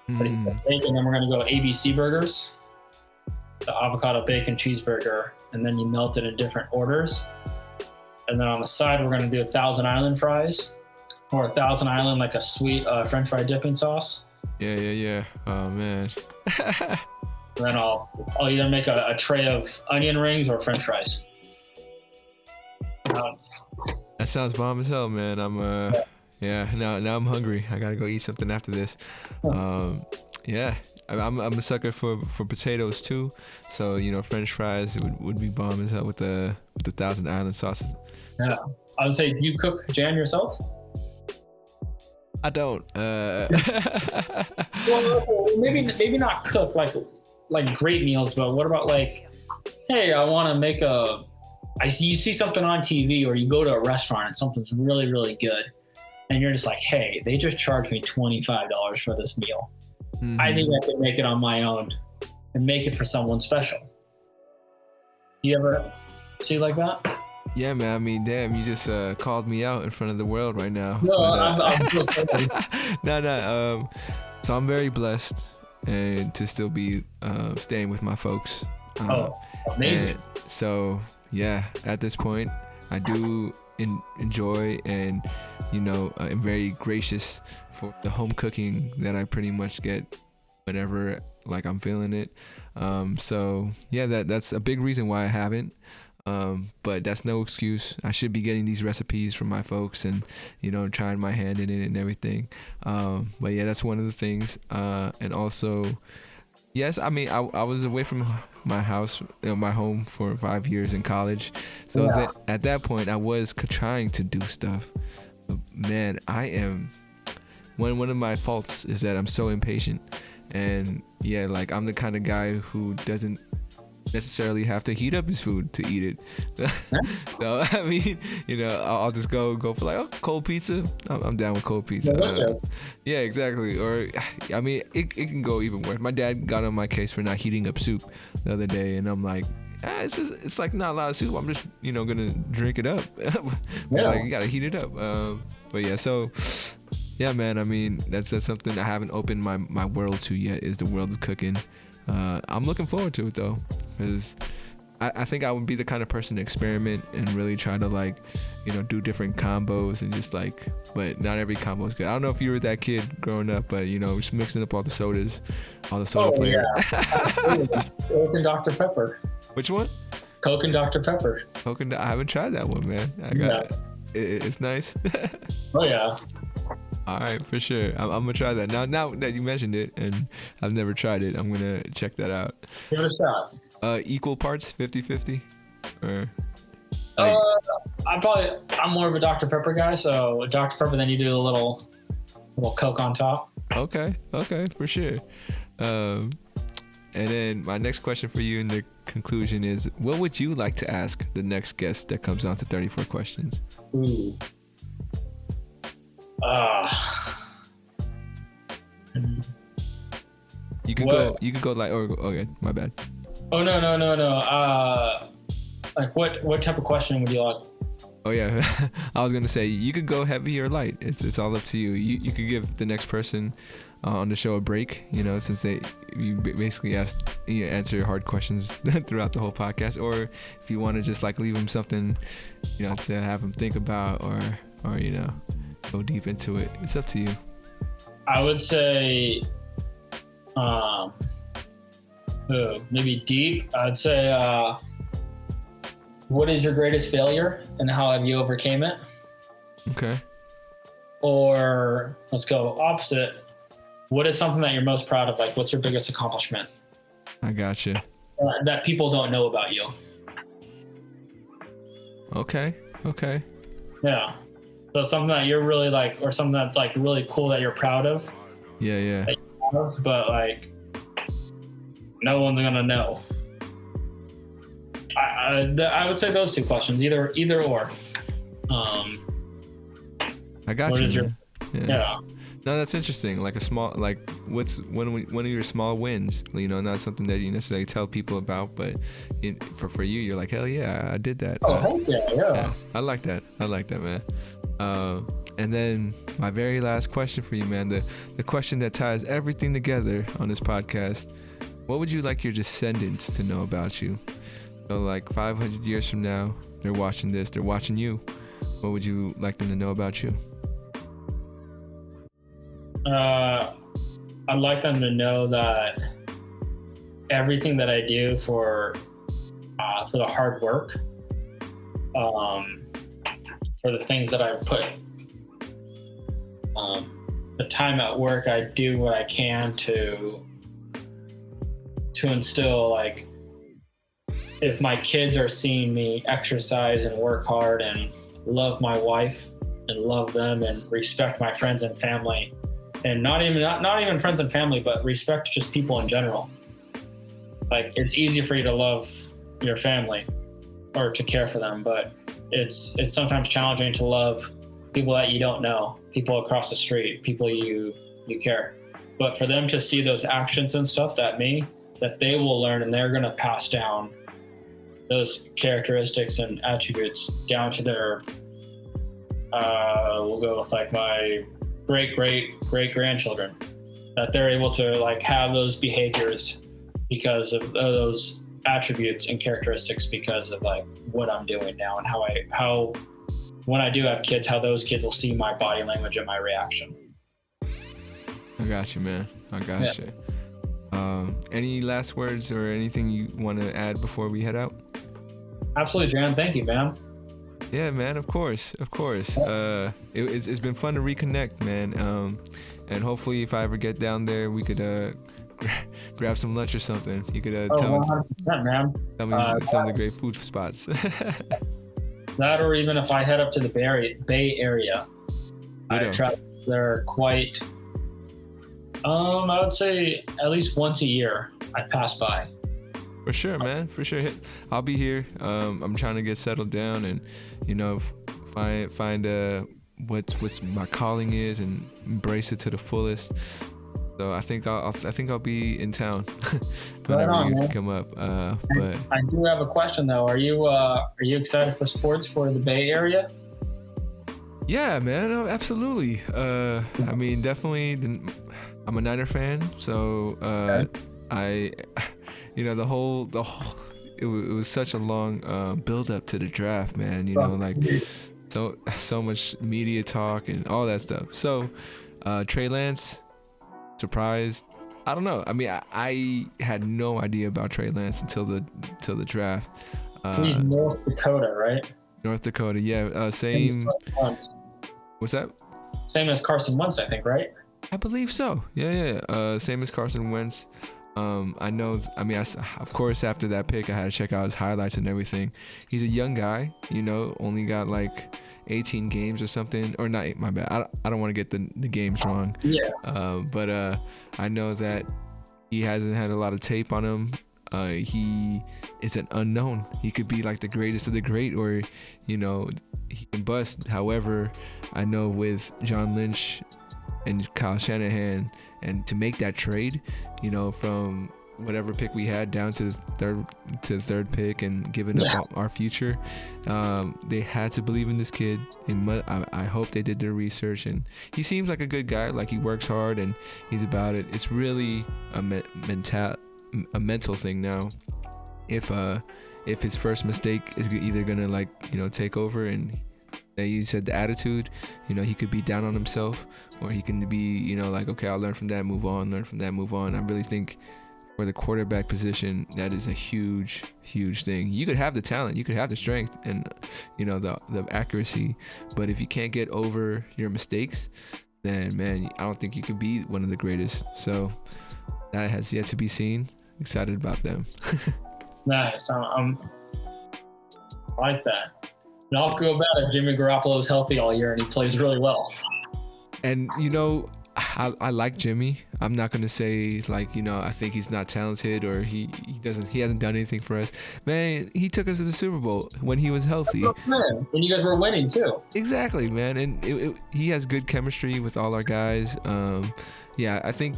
But if you put bacon, then we're gonna go ABC burgers, the avocado bacon cheeseburger, and then you melt it in different orders. And then on the side, we're gonna do 1,000 Island fries, or 1,000 Island, like a sweet French fry dipping sauce. Yeah. Oh man. And then I'll either make a tray of onion rings or French fries. That sounds bomb as hell, man. Now I'm hungry. I gotta go eat something after this. I'm a sucker for potatoes too. So French fries would be bomb as hell with the 1,000 Island sauces. Yeah, I would say, do you cook, Jan, yourself? I don't. Well, maybe not cook like great meals, but what about hey, I want to make you see something on TV, or you go to a restaurant and something's really, really good, and you're just like, hey, they just charged me $25 for this meal. Mm-hmm. I think I could make it on my own and make it for someone special. You ever see like that? Yeah, man. I mean, damn, you just called me out in front of the world right now. No, I'm so sorry. No. So I'm very blessed and to still be staying with my folks. Amazing. So yeah, at this point, I do enjoy and, I'm very gracious for the home cooking that I pretty much get whenever like I'm feeling it. So yeah, that's a big reason why I haven't. But that's no excuse. I should be getting these recipes from my folks and, trying my hand in it and everything. But yeah, that's one of the things. And also, yes, I mean, I was away from my house, my home for 5 years in college. So at that point, I was trying to do stuff. But man, one of my faults is that I'm so impatient. And yeah, like I'm the kind of guy who doesn't necessarily have to heat up his food to eat it. So I mean, I'll just go for like cold pizza. I'm down with cold pizza. Yeah, exactly. Or I mean, it can go even worse. My dad got on my case for not heating up soup the other day, and I'm like, it's like not a lot of soup. I'm just gonna drink it up. Like you gotta heat it up. But yeah, so. Yeah, man. I mean, that's something I haven't opened my world to yet, is the world of cooking. I'm looking forward to it though, because I think I would be the kind of person to experiment and really try to like, do different combos and just like, but not every combo is good. I don't know if you were that kid growing up, but just mixing up all the soda flavor. Yeah. Coke and Dr. Pepper. Which one? Coke and Dr. Pepper. I haven't tried that one, man. It's nice. Oh yeah. All right, for sure. I'm gonna try that. Now that you mentioned it, and I've never tried it, I'm gonna check that out. Give it a shot. Equal parts, 50-50, or? I'm more of a Dr. Pepper guy. So Dr. Pepper, then you do a little Coke on top. Okay, for sure. And then my next question for you in the conclusion is, what would you like to ask the next guest that comes on to 34 questions? Ooh. You could go like, okay, my bad. Oh no. Like what type of question would you like? Oh yeah, I was gonna say you could go heavy or light. It's all up to you. You could give the next person on the show a break, since you basically answer hard questions throughout the whole podcast, or if you want to just like leave them something, to have them think about, or go deep into it. It's up to you. I would say, maybe deep. I'd say, what is your greatest failure and how have you overcame it? Okay. Or let's go opposite. What is something that you're most proud of? Like, what's your biggest accomplishment? I gotcha. That people don't know about you. Okay. Yeah. So something that you're really like, or something that's like really cool that you're proud of. Yeah. That you're proud of, but like, no one's gonna know. I would say those two questions, either or. I got what you. Is your, yeah. No, that's interesting. Like what's one of your small wins? Not something that you necessarily tell people about, but for you, you're like, hell yeah, I did that. Oh, heck yeah. I like that, man. And then my very last question for you, man, the question that ties everything together on this podcast: what would you like your descendants to know about you? So, like 500 years from now, they're watching this, they're watching you. What would you like them to know about you? I'd like them to know that everything that I do for the hard work, for the things that I put, the time at work, I do what I can to instill, like, if my kids are seeing me exercise and work hard and love my wife and love them and respect my friends and family, and not even friends and family, but respect just people in general. Like, it's easy for you to love your family or to care for them, but it's sometimes challenging to love people that you don't know, people across the street, people you care. But for them to see those actions and stuff that they will learn, and they're going to pass down those characteristics and attributes down to their, we'll go with like my great grandchildren, that they're able to like have those behaviors because of those attributes and characteristics because of like what I'm doing now and how when I do have kids, how those kids will see my body language and my reaction. I got you, man. I got you. Any last words or anything you want to add before we head out? Absolutely, Jan. Thank you, man. Yeah, man. Of course. It's been fun to reconnect, man. And hopefully, if I ever get down there, we could grab some lunch or something. You could tell 100%, man. Tell me some of the great food spots. That, or even if I head up to the Bay Area, I travel there quite. I would say at least once a year I pass by. For sure, man. For sure. I'll be here. I'm trying to get settled down and, find what's my calling is and embrace it to the fullest. So I think I'll be in town whenever you come up. But I do have a question though. Are you excited for sports for the Bay Area? Yeah, man. absolutely. I mean, definitely. I'm a Niner fan, so the whole it was such a long build up to the draft, man. Like so much media talk and all that stuff. So Trey Lance, surprised. I don't know. I mean, I had no idea about Trey Lance until the draft. He's North Dakota, right? North Dakota, yeah. Same. What's that? Same as Carson Wentz, I think, right? I believe so. Yeah. Same as Carson Wentz. I know. I mean, of course, after that pick, I had to check out his highlights and everything. He's a young guy. Only got like 18 games or something, or not. My bad. I don't want to get the games wrong. Yeah. But I know that he hasn't had a lot of tape on him. He is an unknown. He could be like the greatest of the great, or he can bust. However, I know with John Lynch and Kyle Shanahan, and to make that trade, from whatever pick we had down to the third pick and giving up our future, they had to believe in this kid. I hope they did their research, and he seems like a good guy. Like, he works hard and he's about it. It's really a mental thing now. If his first mistake is either gonna take over, and you said the attitude, he could be down on himself, or he can be okay, I'll learn from that, move on. I really think for the quarterback position, that is a huge thing. You could have the talent, you could have the strength, and the accuracy, but if you can't get over your mistakes, then man, I don't think you could be one of the greatest. So that has yet to be seen. Excited about them. Nice. I like that. And I'll go about it. Jimmy Garoppolo is healthy all year and he plays really well. And I like Jimmy. I'm not gonna say I think he's not talented or he hasn't done anything for us. Man, he took us to the Super Bowl when he was healthy. And you guys were winning too. Exactly, man. And he has good chemistry with all our guys. Yeah, I think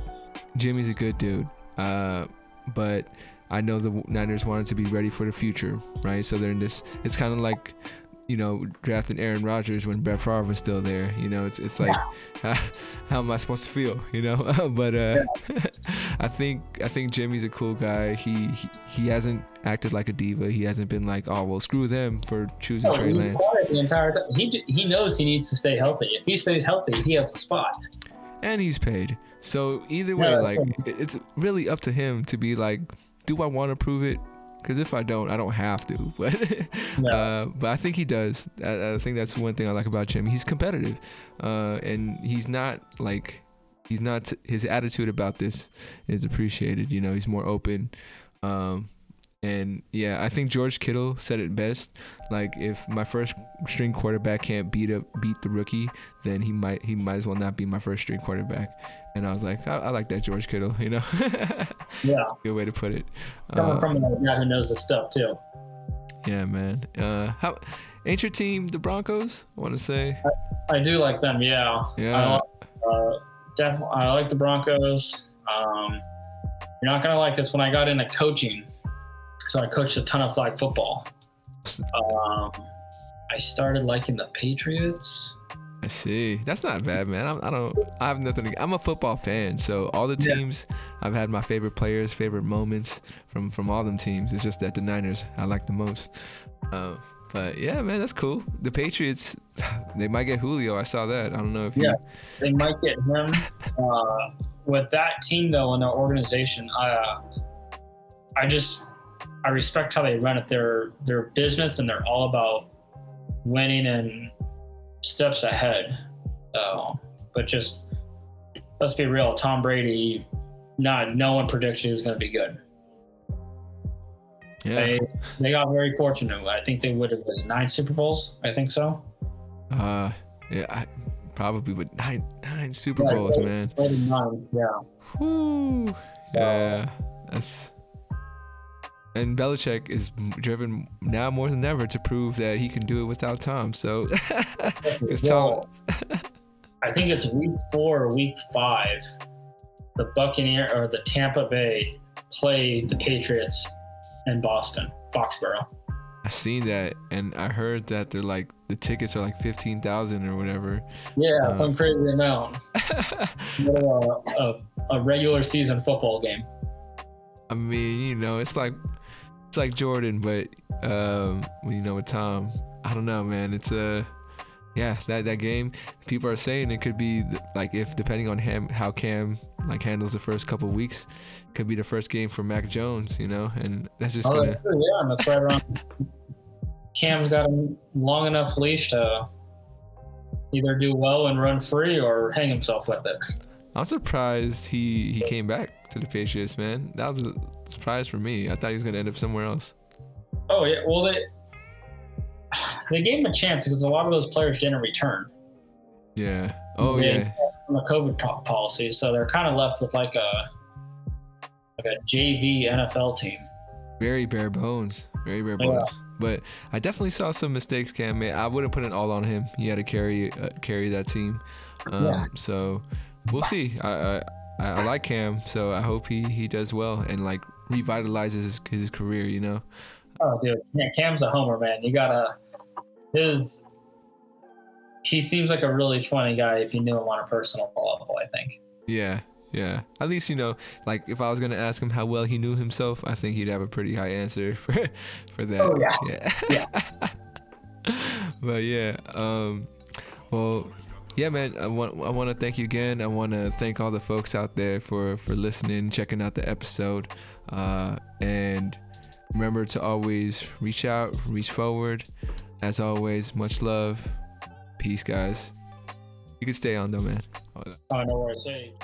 Jimmy's a good dude. But I know the Niners wanted to be ready for the future, right? So they're in this. It's kind of like, drafting Aaron Rodgers when Brett Favre was still there. It's like, how am I supposed to feel? But I think Jimmy's a cool guy. He hasn't acted like a diva. He hasn't been like, oh well, screw them for choosing Trey Lance. The entire time. He knows he needs to stay healthy. If he stays healthy, he has a spot. And he's paid. So either way, it's really up to him to be like, do I want to prove it? Because if I don't have to. But I think he does. I think that's one thing I like about Jimmy. He's competitive, and his attitude about this is appreciated. He's more open. And yeah, I think George Kittle said it best. Like, if my first string quarterback can't beat the rookie, then he might as well not be my first string quarterback. And I was like, I like that, George Kittle. Yeah, good way to put it. Coming from a guy who knows the stuff too. Yeah, man. How ain't your team the Broncos? I want to say. I do like them. Yeah. Yeah. Definitely, I like the Broncos. You're not gonna like this. When I got into coaching, so I coached a ton of flag football. I started liking the Patriots. I see. That's not bad, man. I have nothing I'm a football fan, so all the Yeah. teams, I've had my favorite players, favorite moments from all them teams. It's just that the Niners I like the most. But yeah, man, that's cool. The Patriots, they might get Julio. I saw that. I don't know if you. Yes, they might get him. With that team though, in their organization, I respect how they run it. Their business, and they're all about winning and steps ahead. But just let's be real, Tom Brady, no one predicted he was going to be good. Yeah. They got very fortunate. I think they would have was 9 Super Bowls. I think so. Yeah, probably with nine Super Bowls, man. 9, yeah. Whew. Yeah, that's. And Belichick is driven now more than ever to prove that he can do it without Tom. So, it's Tom. I think it's week 4 or week 5. The Tampa Bay played the Patriots in Boston, Foxborough. I seen that, and I heard that they're like the tickets are like 15,000 or whatever. Yeah, some crazy amount. A regular season football game. I mean, it's like Jordan, but with Tom, I don't know, man. It's that game. People are saying it could be like, if depending on how Cam like handles the first couple of weeks, could be the first game for Mac Jones, and that's just gonna. Yeah, that's right around. Cam's got a long enough leash to either do well and run free or hang himself with it. I'm surprised he came back to the Patriots, man. That was a surprise for me. I thought he was gonna end up somewhere else. Oh yeah, well they gave him a chance because a lot of those players didn't return. Yeah. Oh yeah. On the COVID policy, so they're kind of left with like a JV NFL team. Very bare bones. Very bare bones. Yeah. But I definitely saw some mistakes Cam made. I wouldn't put it all on him. He had to carry that team. So we'll see. I like Cam, so I hope he does well and like revitalizes his career. Oh, dude, yeah, Cam's a homer, man. You gotta he seems like a really funny guy if you knew him on a personal level, I think. Yeah. At least, like if I was going to ask him how well he knew himself, I think he'd have a pretty high answer for that. Oh, yeah. But yeah, well, yeah, man, I want to thank you again. I want to thank all the folks out there for listening, checking out the episode. And remember to always reach out, reach forward. As always, much love. Peace, guys. You can stay on though, man. Oh, no worries. Hey.